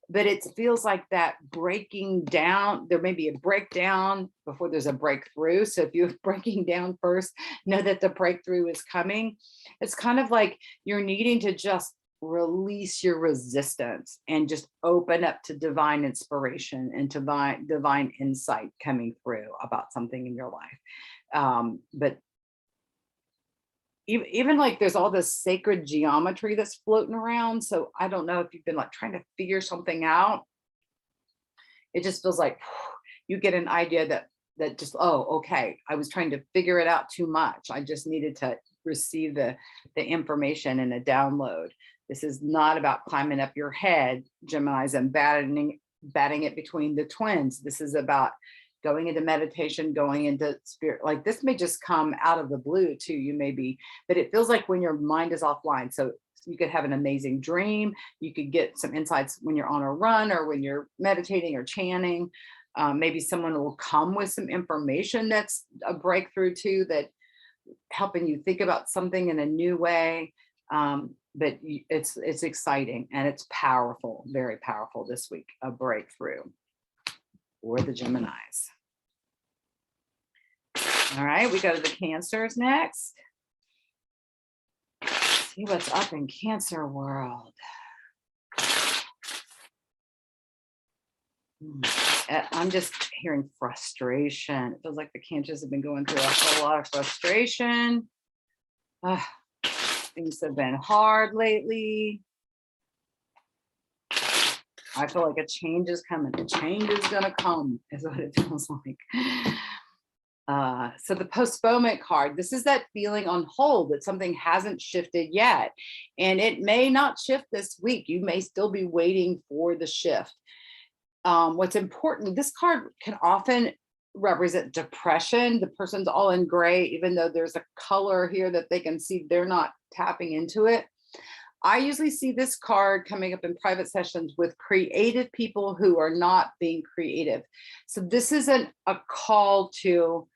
but it feels like that breaking down. There may be a breakdown before there's a breakthrough. So if you're breaking down first, know that the breakthrough is coming. It's kind of like you're needing to just release your resistance and just open up to divine inspiration and divine insight coming through about something in your life. But even like there's all this sacred geometry that's floating around. So I don't know if you've been like trying to figure something out. It just feels like you get an idea that just, oh, okay, I was trying to figure it out too much. I just needed to receive the information in a download. This is not about climbing up your head, Geminis, and batting it between the twins. This is about going into meditation, going into spirit. Like this may just come out of the blue too. You may be, but it feels like when your mind is offline. So you could have an amazing dream. You could get some insights when you're on a run or when you're meditating or chanting. Maybe someone will come with some information that's a breakthrough too, that helping you think about something in a new way. But it's exciting and it's powerful, very powerful this week, a breakthrough for the Geminis. All right, we go to the Cancers next. See what's up in Cancer world. I'm just hearing frustration. It feels like the Cancers have been going through a whole lot of frustration. Things have been hard lately. I feel like a change is coming. A change is going to come, is what it feels like. So the postponement card, this is that feeling on hold that something hasn't shifted yet. And it may not shift this week. You may still be waiting for the shift. What's important, this card can often represent depression. The person's all in gray, even though there's a color here that they can see, they're not tapping into it. I usually see this card coming up in private sessions with creative people who are not being creative. So this isn't a call to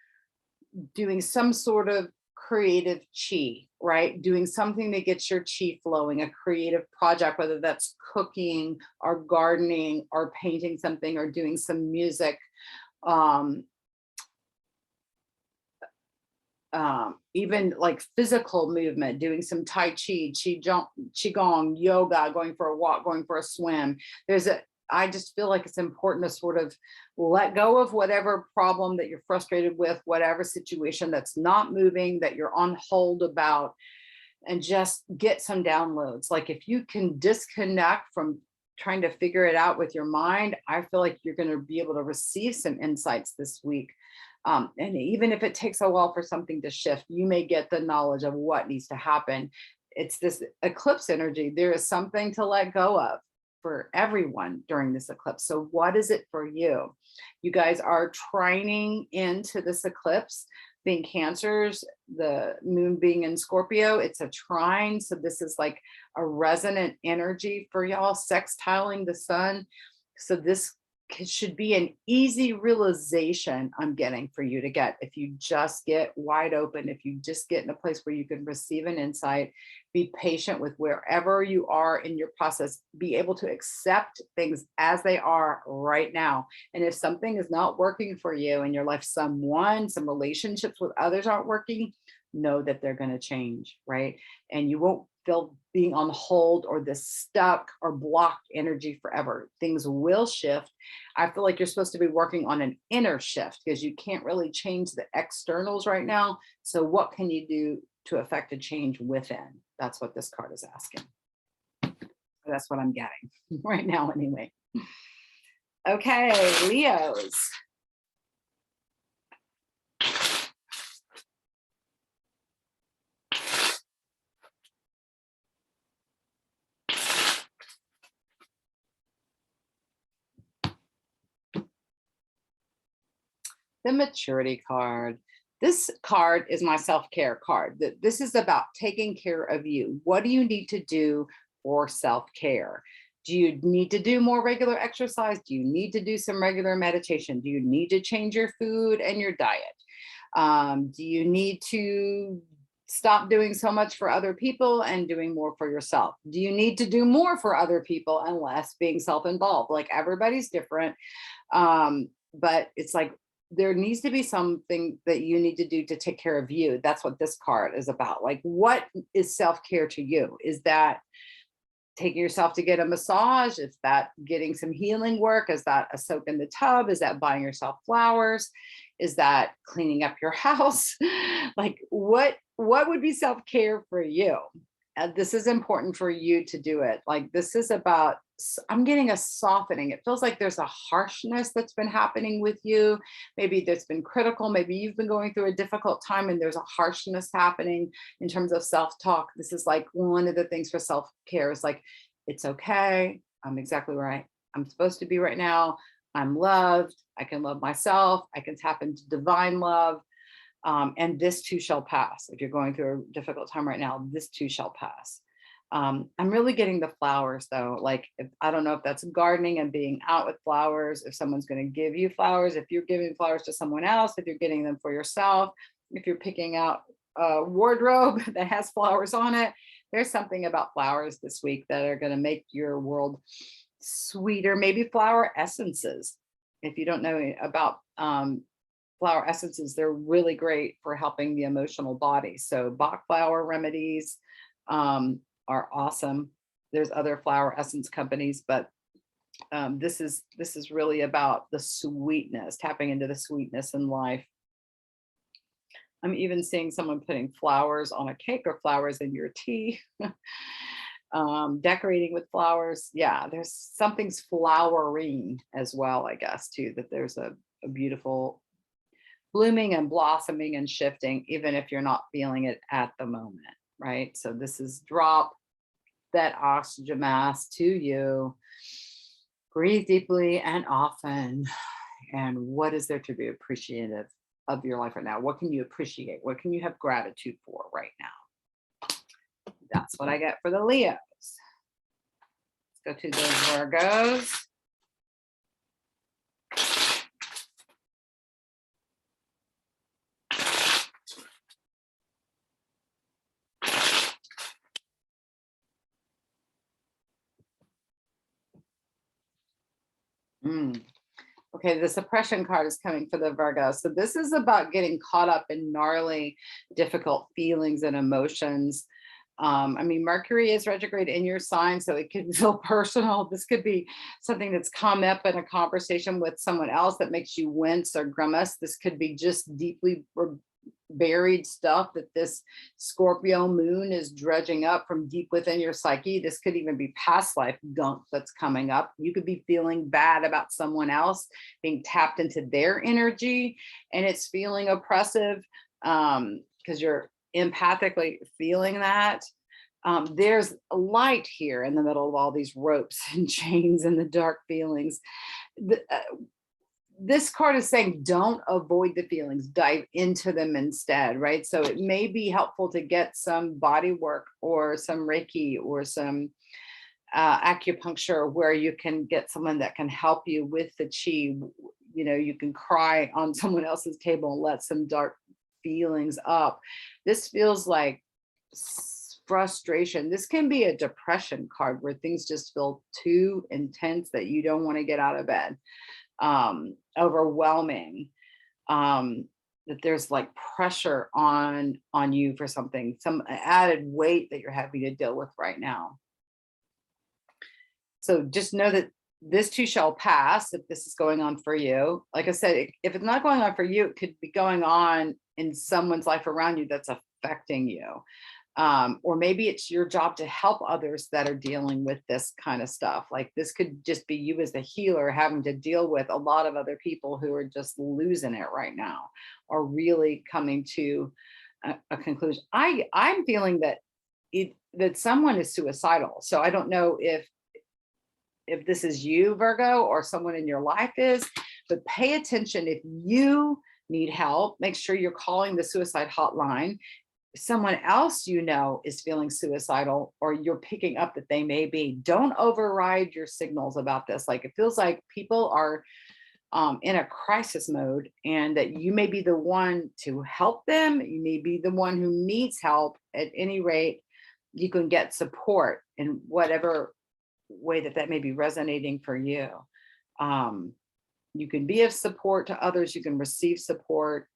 doing some sort of creative chi, right? Doing something that gets your chi flowing, a creative project, whether that's cooking or gardening or painting something or doing some music. Even like physical movement, doing some Tai Chi, Qigong, yoga, going for a walk, going for a swim. I just feel like it's important to sort of let go of whatever problem that you're frustrated with, whatever situation that's not moving, that you're on hold about, and just get some downloads. Like if you can disconnect from trying to figure it out with your mind, I feel like you're going to be able to receive some insights this week. And even if it takes a while for something to shift, you may get the knowledge of what needs to happen. It's this eclipse energy. There is something to let go of for everyone during this eclipse. So what is it for you? You guys are trining into this eclipse, being Cancers, the moon being in Scorpio. It's a trine. So this is like a resonant energy for y'all, sextiling the sun. So this should be an easy realization I'm getting for you to get. If you just get wide open, if you just get in a place where you can receive an insight, be patient with wherever you are in your process, be able to accept things as they are right now. And if something is not working for you in your life, some relationships with others aren't working, know that they're going to change, right? And you won't feel being on hold or this stuck or blocked energy forever. Things will shift. I feel like you're supposed to be working on an inner shift because you can't really change the externals right now. So what can you do to affect a change within? That's what this card is asking. That's what I'm getting right now anyway. Okay, Leos. The maturity card. This card is my self-care card. This is about taking care of you. What do you need to do for self-care? Do you need to do more regular exercise? Do you need to do some regular meditation? Do you need to change your food and your diet? Do you need to stop doing so much for other people and doing more for yourself? Do you need to do more for other people and less being self-involved? Like, everybody's different. But it's like, there needs to be something that you need to do to take care of you. That's what this card is about. Like, what is self-care to you? Is that taking yourself to get a massage? Is that getting some healing work? Is that a soak in the tub? Is that buying yourself flowers? Is that cleaning up your house? Like, what would be self-care for you? This is important for you to do it. Like, this is about, I'm getting a softening. It feels like there's a harshness that's been happening with you. Maybe that's been critical. Maybe you've been going through a difficult time and there's a harshness happening in terms of self-talk. This is like one of the things for self-care is like, it's okay. I'm exactly where I'm supposed to be right now. I'm loved. I can love myself. I can tap into divine love. And this too shall pass. If you're going through a difficult time right now, this too shall pass. I'm really getting the flowers though. Like, I don't know if that's gardening and being out with flowers, if someone's going to give you flowers, if you're giving flowers to someone else, if you're getting them for yourself, if you're picking out a wardrobe that has flowers on it. There's something about flowers this week that are going to make your world sweeter. Maybe flower essences. If you don't know about flower essences, they're really great for helping the emotional body. So Bach flower remedies are awesome. There's other flower essence companies, but this is really about the sweetness, tapping into the sweetness in life. I'm even seeing someone putting flowers on a cake or flowers in your tea. Decorating with flowers. Yeah, there's something's flowering as well, I guess, too, that there's a beautiful blooming and blossoming and shifting, even if you're not feeling it at the moment, right? So this is drop that oxygen mask to you. Breathe deeply and often. And what is there to be appreciative of your life right now? What can you appreciate? What can you have gratitude for right now? That's what I get for the Leos. Let's go to the Virgos. Okay, the suppression card is coming for the Virgo. So this is about getting caught up in gnarly, difficult feelings and emotions. I mean, Mercury is retrograde in your sign, so it could feel personal. This could be something that's come up in a conversation with someone else that makes you wince or grimace. This could be just deeply buried stuff that this Scorpio moon is dredging up from deep within your psyche. This could even be past life gunk that's coming up. You could be feeling bad about someone else, being tapped into their energy, and it's feeling oppressive because you're empathically feeling that. There's a light here in the middle of all these ropes and chains and the dark feelings. This card is saying don't avoid the feelings, dive into them instead, right? So it may be helpful to get some body work or some Reiki or some acupuncture where you can get someone that can help you with the chi. You know, you can cry on someone else's table and let some dark feelings up. This feels like frustration. This can be a depression card where things just feel too intense that you don't want to get out of bed. Overwhelming, that there's like pressure on you for something, some added weight that you're having to deal with right now. So just know that this too shall pass if this is going on for you. Like I said, if it's not going on for you, it could be going on in someone's life around you that's affecting you. Or maybe it's your job to help others that are dealing with this kind of stuff. Like this could just be you as the healer having to deal with a lot of other people who are just losing it right now, or really coming to a conclusion. I'm feeling that that someone is suicidal. So I don't know if this is you, Virgo, or someone in your life is, but pay attention if you need help, make sure you're calling the suicide hotline. If someone else you know is feeling suicidal, or you're picking up that they may be, don't override your signals about this. Like, it feels like people are in a crisis mode, and that you may be the one to help them. You may be the one who needs help. At any rate, you can get support in whatever way that may be resonating for you. You can be of support to others. You can receive support.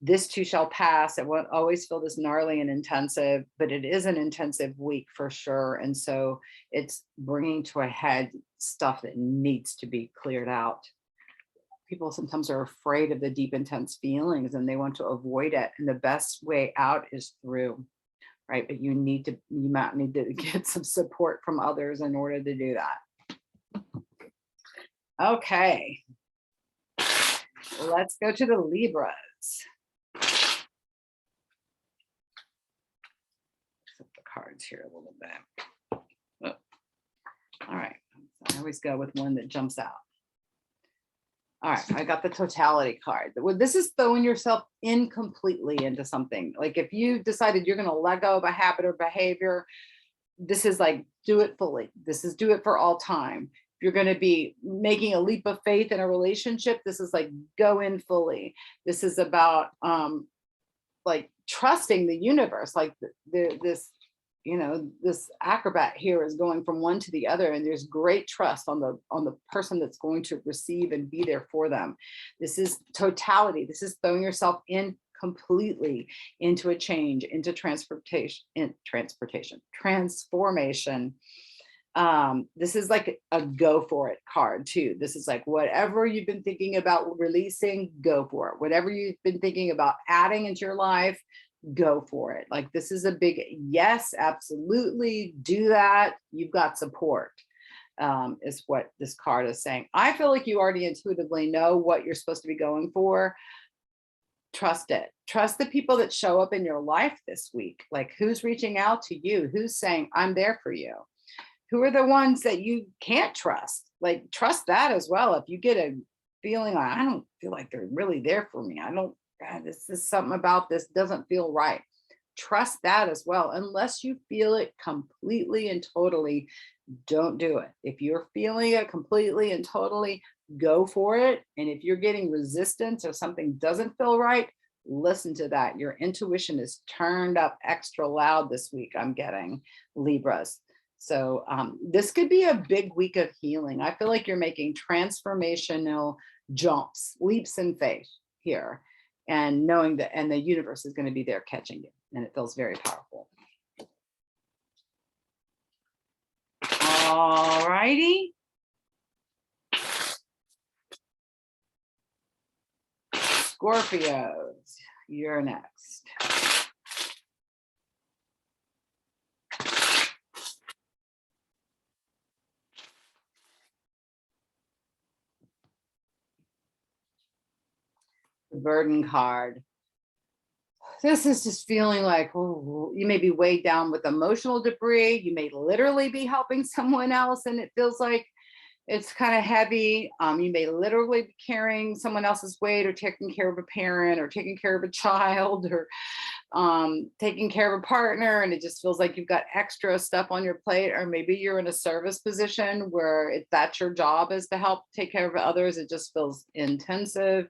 This too shall pass. It won't always feel this gnarly and intensive, but it is an intensive week for sure. And so it's bringing to a head stuff that needs to be cleared out. People sometimes are afraid of the deep, intense feelings, and they want to avoid it. And the best way out is through, right? But you might need to get some support from others in order to do that. Okay. Let's go to the Libras. Flip the cards here a little bit. Oh. All right. I always go with one that jumps out. All right, I got the totality card. This is throwing yourself in completely into something. Like, if you decided you're going to let go of a habit or behavior, this is like, do it fully. This is do it for all time. If you're going to be making a leap of faith in a relationship, this is like, go in fully. This is about like trusting the universe. Like this, this acrobat here is going from one to the other, and there's great trust on the person that's going to receive and be there for them. This is totality. This is throwing yourself in completely into a change, into transformation. This is like a go for it card too. This is like, whatever you've been thinking about releasing, go for it. Whatever you've been thinking about adding into your life, go for it. Like, this is a big yes, absolutely, do that. You've got support, is what this card is saying. I feel like you already intuitively know what you're supposed to be going for. Trust it. Trust the people that show up in your life this week. Like, who's reaching out to you? Who's saying, I'm there for you? Who are the ones that you can't trust? Like, trust that as well. If you get a feeling like, I don't feel like they're really there for me, this is something about this doesn't feel right. Trust that as well. Unless you feel it completely and totally, don't do it. If you're feeling it completely and totally, go for it. And if you're getting resistance or something doesn't feel right, listen to that. Your intuition is turned up extra loud this week, I'm getting, Libras. So this could be a big week of healing. I feel like you're making transformational jumps, leaps in faith here, and knowing that, and the universe is going to be there catching you. And it feels very powerful. All righty. Scorpios, you're next. The burden card. This is just feeling like, oh, you may be weighed down with emotional debris. You may literally be helping someone else, and it feels like it's kind of heavy. You may literally be carrying someone else's weight, or taking care of a parent, or taking care of a child, or taking care of a partner, and it just feels like you've got extra stuff on your plate. Or maybe you're in a service position where that's your job, is to help take care of others. It just feels intensive.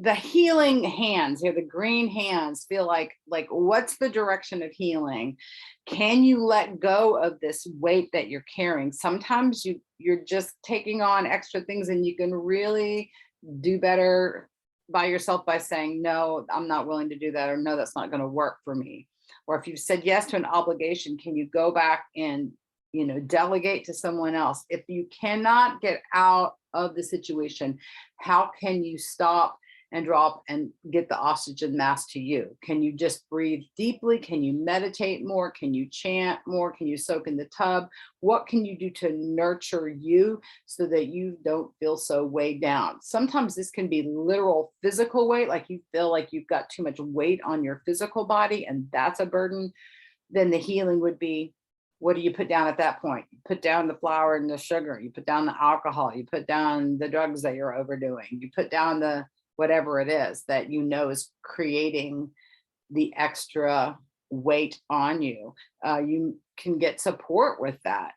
The healing hands here, the green hands, feel like what's the direction of healing? Can you let go of this weight that you're carrying? Sometimes you're just taking on extra things, and you can really do better by yourself by saying, no, I'm not willing to do that, or no, that's not going to work for me. Or if you've said yes to an obligation, can you go back and delegate to someone else? If you cannot get out of the situation, how can you stop and drop and get the oxygen mask to you? Can you just breathe deeply? Can you meditate more? Can you chant more? Can you soak in the tub? What can you do to nurture you so that you don't feel so weighed down? Sometimes this can be literal physical weight, like you feel like you've got too much weight on your physical body, and that's a burden. Then the healing would be What do you put down at that point? You put down the flour and the sugar, you put down the alcohol, you put down the drugs that you're overdoing, you put down the whatever it is that you know is creating the extra weight on you. You can get support with that.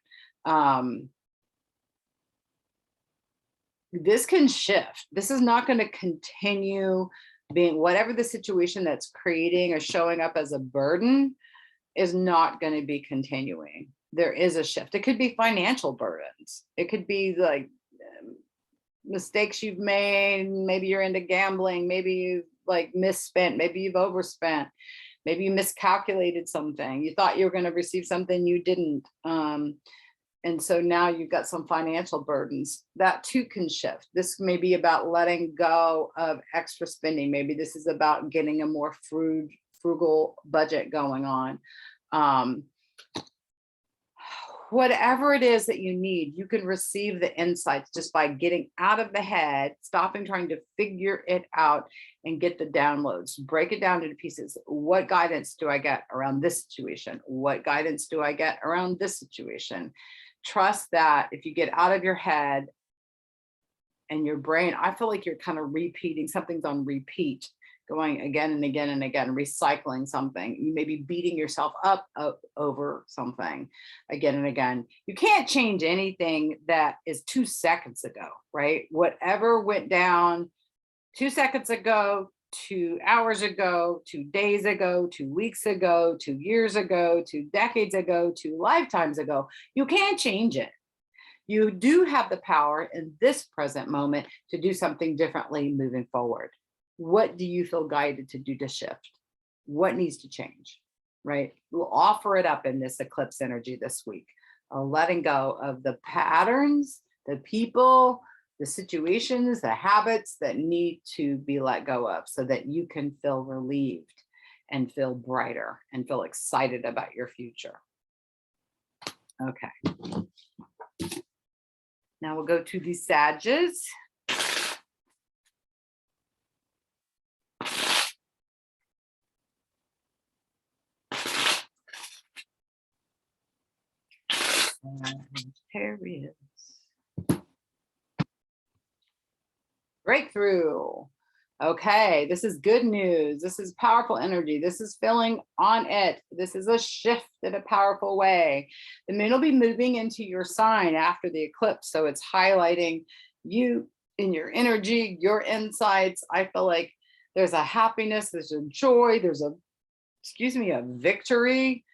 This can shift. This is not going to continue being, whatever the situation that's creating or showing up as a burden is not going to be continuing. There is a shift. It could be financial burdens. It could be like mistakes you've made. Maybe you're into gambling. Maybe you've like misspent. Maybe you've overspent. Maybe you miscalculated something. You thought you were going to receive something you didn't. And so now you've got some financial burdens. That too can shift. This may be about letting go of extra spending. Maybe this is about getting a more frugal budget going on. Whatever it is that you need, you can receive the insights just by getting out of the head, stopping trying to figure it out, and get the downloads. Break it down into pieces. What guidance do I get around this situation? What guidance do I get around this situation? Trust that if you get out of your head and your brain, I feel like you're kind of repeating, something's on repeat, going again and again and again, recycling something. You may be beating yourself up over something again and again. You can't change anything that is 2 seconds ago, right? Whatever went down 2 seconds ago, 2 hours ago, 2 days ago, 2 weeks ago, 2 years ago, 2 decades ago, 2 lifetimes ago, you can't change it. You do have the power in this present moment to do something differently moving forward. What do you feel guided to do to shift? What needs to change, right? We'll offer it up in this eclipse energy this week. Letting go of the patterns, the people, the situations, the habits that need to be let go of so that you can feel relieved and feel brighter and feel excited about your future. Okay. Now we'll go to the Sages. Aries. Breakthrough. Okay, this is good news. This is powerful energy. This is feeling on it. This is a shift in a powerful way. The moon will be moving into your sign after the eclipse, so it's highlighting you in your energy, your insights. I feel like there's a happiness, there's a joy, there's a victory.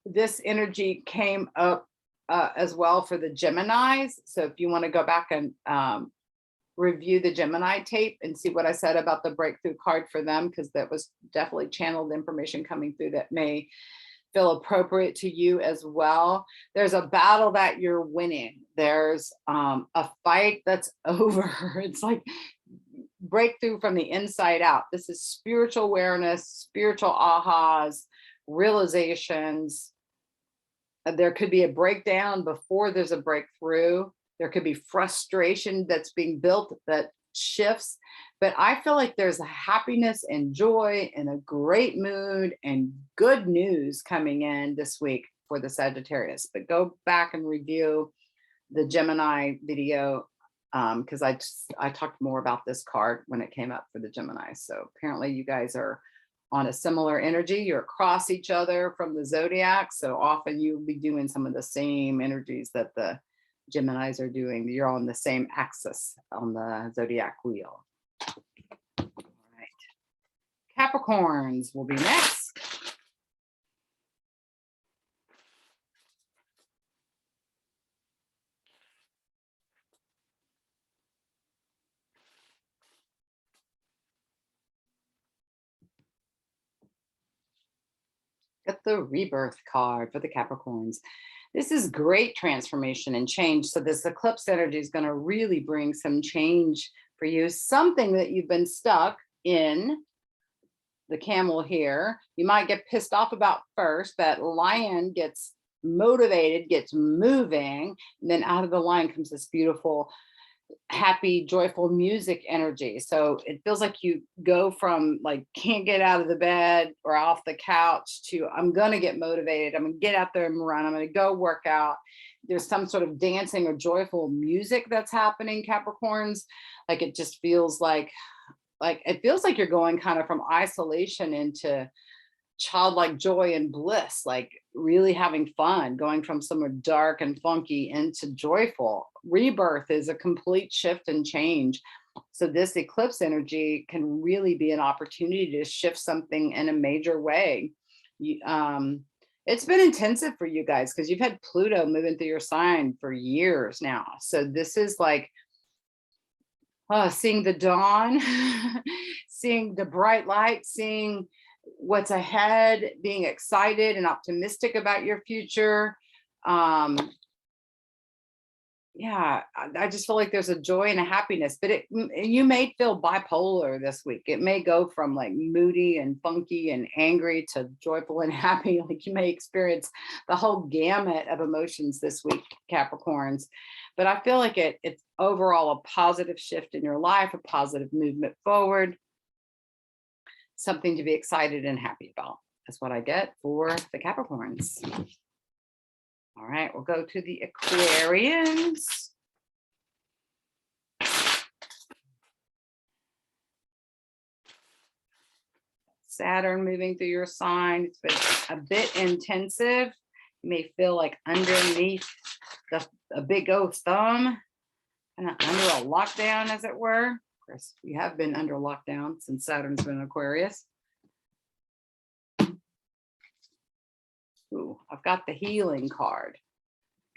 This energy came up as well for the Geminis. So if you want to go back and review the Gemini tape and see what I said about the breakthrough card for them, because that was definitely channeled information coming through that may feel appropriate to you as well. There's a battle that you're winning. There's a fight that's over. It's like breakthrough from the inside out. This is spiritual awareness, spiritual ahas, realizations. There could be a breakdown before there's a breakthrough. There could be frustration that's being built that shifts. But I feel like there's a happiness and joy and a great mood and good news coming in this week for the Sagittarius. But go back and review the Gemini video because I talked more about this card when it came up for the Gemini. So apparently you guys are on a similar energy. You're across each other from the zodiac. So often you'll be doing some of the same energies that the Geminis are doing. You're on the same axis on the zodiac wheel. All right. Capricorns will be next. Get the rebirth card for the Capricorns. This is great transformation and change. So this eclipse energy is going to really bring some change for you. Something that you've been stuck in, the camel here, you might get pissed off about first. That lion gets motivated, gets moving, and then out of the lion comes this beautiful happy, joyful music energy. So it feels like you go from like can't get out of the bed or off the couch to I'm gonna get motivated. I'm gonna get out there and run. I'm gonna go work out. There's some sort of dancing or joyful music that's happening, Capricorns. Like it just feels like it feels like you're going kind of from isolation into childlike joy and bliss, like really having fun, going from somewhere dark and funky into joyful. Rebirth is a complete shift and change. So this eclipse energy can really be an opportunity to shift something in a major way. It's been intensive for you guys because you've had Pluto moving through your sign for years now. So this is like seeing the dawn, seeing the bright light, seeing what's ahead, being excited and optimistic about your future. Yeah, I just feel like there's a joy and a happiness, but you may feel bipolar this week. It may go from like moody and funky and angry to joyful and happy. Like you may experience the whole gamut of emotions this week, Capricorns. But I feel like it's overall a positive shift in your life, a positive movement forward, something to be excited and happy about. That's what I get for the Capricorns. All right, we'll go to the Aquarians. Saturn moving through your sign. It's been a bit intensive. You may feel like underneath a big old thumb, kind of under a lockdown, as it were. Of course, we have been under lockdown since Saturn's been in Aquarius. Ooh, I've got the healing card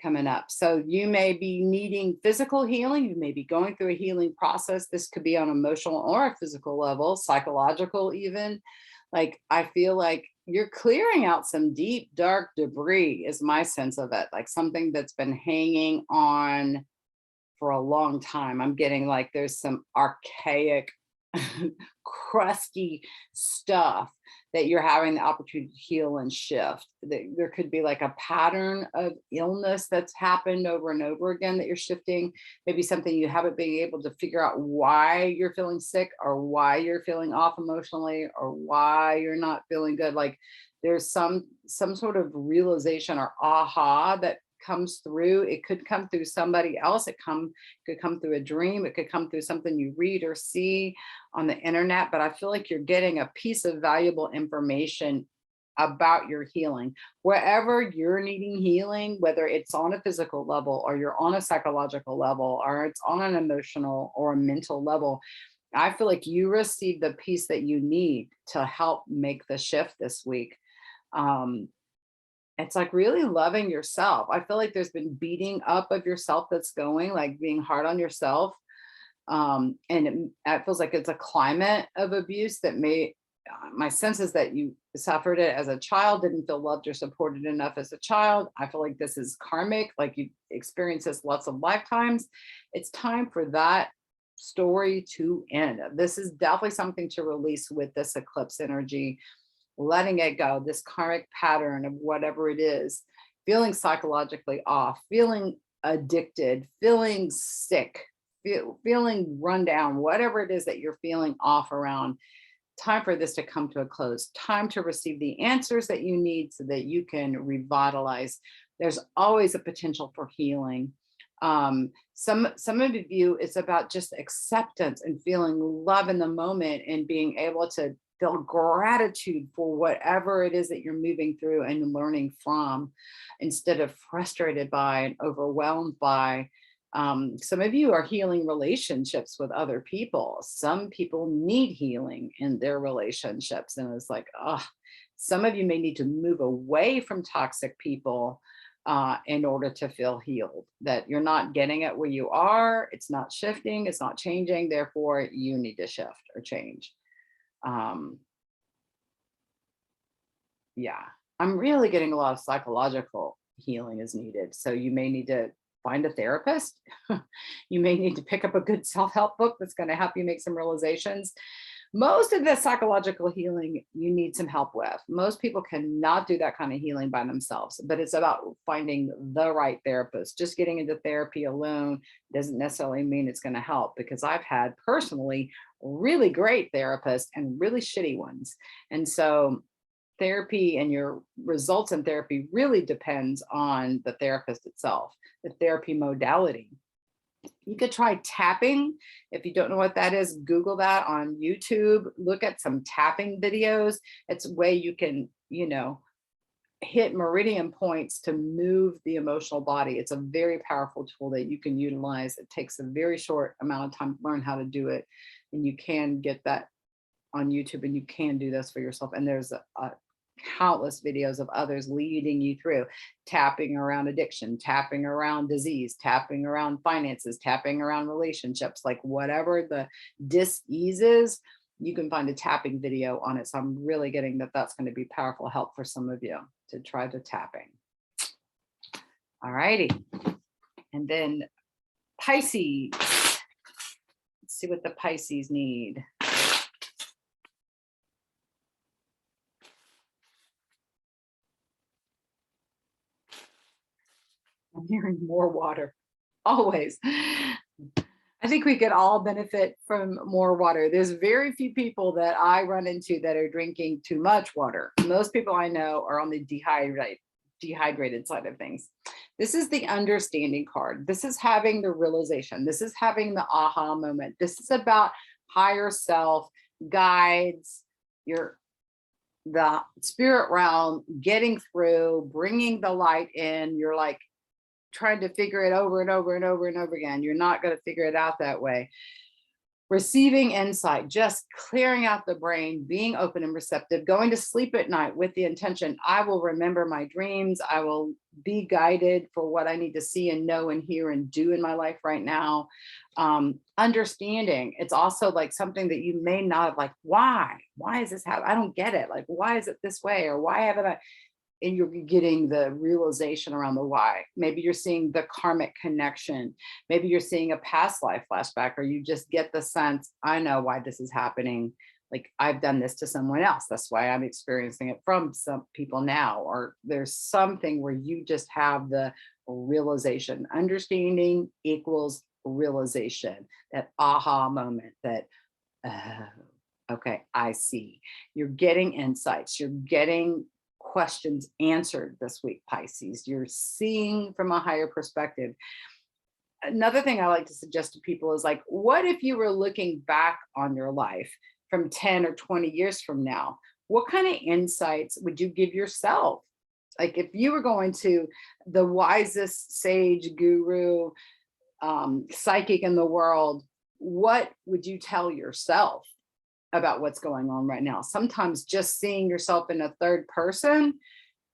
coming up. So you may be needing physical healing. You may be going through a healing process. This could be on emotional or a physical level, psychological even. Like, I feel like you're clearing out some deep, dark debris is my sense of it. Like something that's been hanging on for a long time. I'm getting like there's some archaic, crusty stuff that you're having the opportunity to heal and shift. There could be like a pattern of illness that's happened over and over again that you're shifting. Maybe something you haven't been able to figure out why you're feeling sick or why you're feeling off emotionally or why you're not feeling good. Like there's some sort of realization or aha that comes through. It could come through somebody else. Could come through a dream. It could come through something you read or see on the internet. But I feel like you're getting a piece of valuable information about your healing. Wherever you're needing healing, whether it's on a physical level or you're on a psychological level or it's on an emotional or a mental level, I feel like you receive the piece that you need to help make the shift this week. It's like really loving yourself. I feel like there's been beating up of yourself that's going, like being hard on yourself. And it feels like it's a climate of abuse that my sense is that you suffered it as a child, didn't feel loved or supported enough as a child. I feel like this is karmic, like you experienced this lots of lifetimes. It's time for that story to end. This is definitely something to release with this eclipse energy. Letting it go, this karmic pattern of whatever it is, feeling psychologically off, feeling addicted, feeling sick, feeling run down, whatever it is that you're feeling off around. Time for this to come to a close. Time to receive the answers that you need so that you can revitalize. There's always a potential for healing. Some of you, it's about just acceptance and feeling love in the moment and being able to feel gratitude for whatever it is that you're moving through and learning from, instead of frustrated by and overwhelmed by. Some of you are healing relationships with other people. Some people need healing in their relationships. And it's like, some of you may need to move away from toxic people in order to feel healed, that you're not getting it where you are. It's not shifting. It's not changing. Therefore, you need to shift or change. Yeah, I'm really getting a lot of psychological healing is needed. So you may need to find a therapist. You may need to pick up a good self-help book that's going to help you make some realizations. Most of the psychological healing you need some help with. Most people cannot do that kind of healing by themselves, but it's about finding the right therapist. Just getting into therapy alone doesn't necessarily mean it's going to help, because I've had personally really great therapists and really shitty ones. And so therapy and your results in therapy really depends on the therapist itself, the therapy modality. You could try tapping. If you don't know what that is, Google that on YouTube. Look at some tapping videos. It's a way you can, hit meridian points to move the emotional body. It's a very powerful tool that you can utilize. It takes a very short amount of time to learn how to do it. And you can get that on YouTube, and you can do this for yourself. And there's a countless videos of others leading you through tapping around addiction, tapping around disease, tapping around finances, tapping around relationships, like whatever the dis-ease is, you can find a tapping video on it. So I'm really getting that that's going to be powerful help for some of you to try the tapping. All righty. And then Pisces. Let's see what the Pisces need. I'm hearing more water, always. I think we could all benefit from more water. There's very few people that I run into that are drinking too much water. Most people I know are on the dehydrated side of things. This is the understanding card. This is having the realization. This is having the aha moment. This is about higher self, guides, the spirit realm, getting through, bringing the light in. You're like trying to figure it over and over and over and over again. You're not going to figure it out that way. Receiving insight, just clearing out the brain, being open and receptive, going to sleep at night with the intention, I will remember my dreams. I will be guided for what I need to see and know and hear and do in my life right now. Understanding, it's also like something that you may not have, like, why is this happening? I don't get it. Like, why is it this way? Or why haven't I? And you're getting the realization around the why. Maybe you're seeing the karmic connection. Maybe you're seeing a past life flashback, or you just get the sense, I know why this is happening. Like, I've done this to someone else. That's why I'm experiencing it from some people now. Or there's something where you just have the realization. Understanding equals realization, that aha moment, that, okay, I see. You're getting insights. You're getting questions answered this week, Pisces. You're seeing from a higher perspective. Another thing I like to suggest to people is, like, what if you were looking back on your life from 10 or 20 years from now? What kind of insights would you give yourself? Like, if you were going to the wisest sage, guru, psychic in the world, what would you tell yourself about what's going on right now? Sometimes just seeing yourself in a third person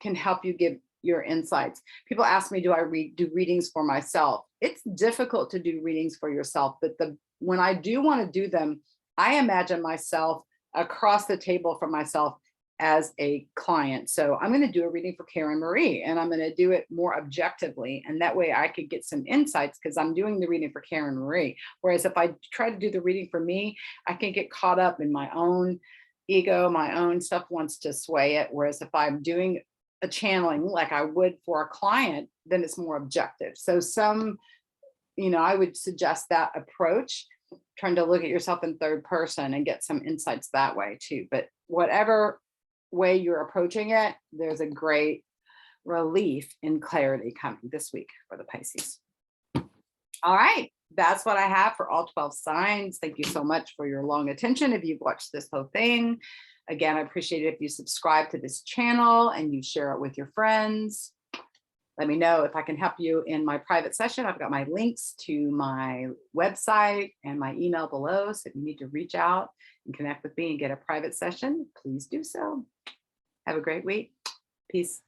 can help you give your insights. People ask me, do I do readings for myself? It's difficult to do readings for yourself, but when I do want to do them, I imagine myself across the table from myself as a client. So I'm going to do a reading for Karen Marie, and I'm going to do it more objectively. And that way I could get some insights, because I'm doing the reading for Karen Marie. Whereas if I try to do the reading for me, I can get caught up in my own ego, my own stuff wants to sway it. Whereas if I'm doing a channeling like I would for a client, then it's more objective. So I would suggest that approach, trying to look at yourself in third person and get some insights that way too. But whatever way you're approaching it, there's a great relief and clarity coming this week for the Pisces. All right, that's what I have for all 12 signs. Thank you so much for your long attention. If you've watched this whole thing, again, I appreciate it if you subscribe to this channel and you share it with your friends. Let me know if I can help you in my private session. I've got my links to my website and my email below. So if you need to reach out and connect with me and get a private session, please do so. Have a great week. Peace.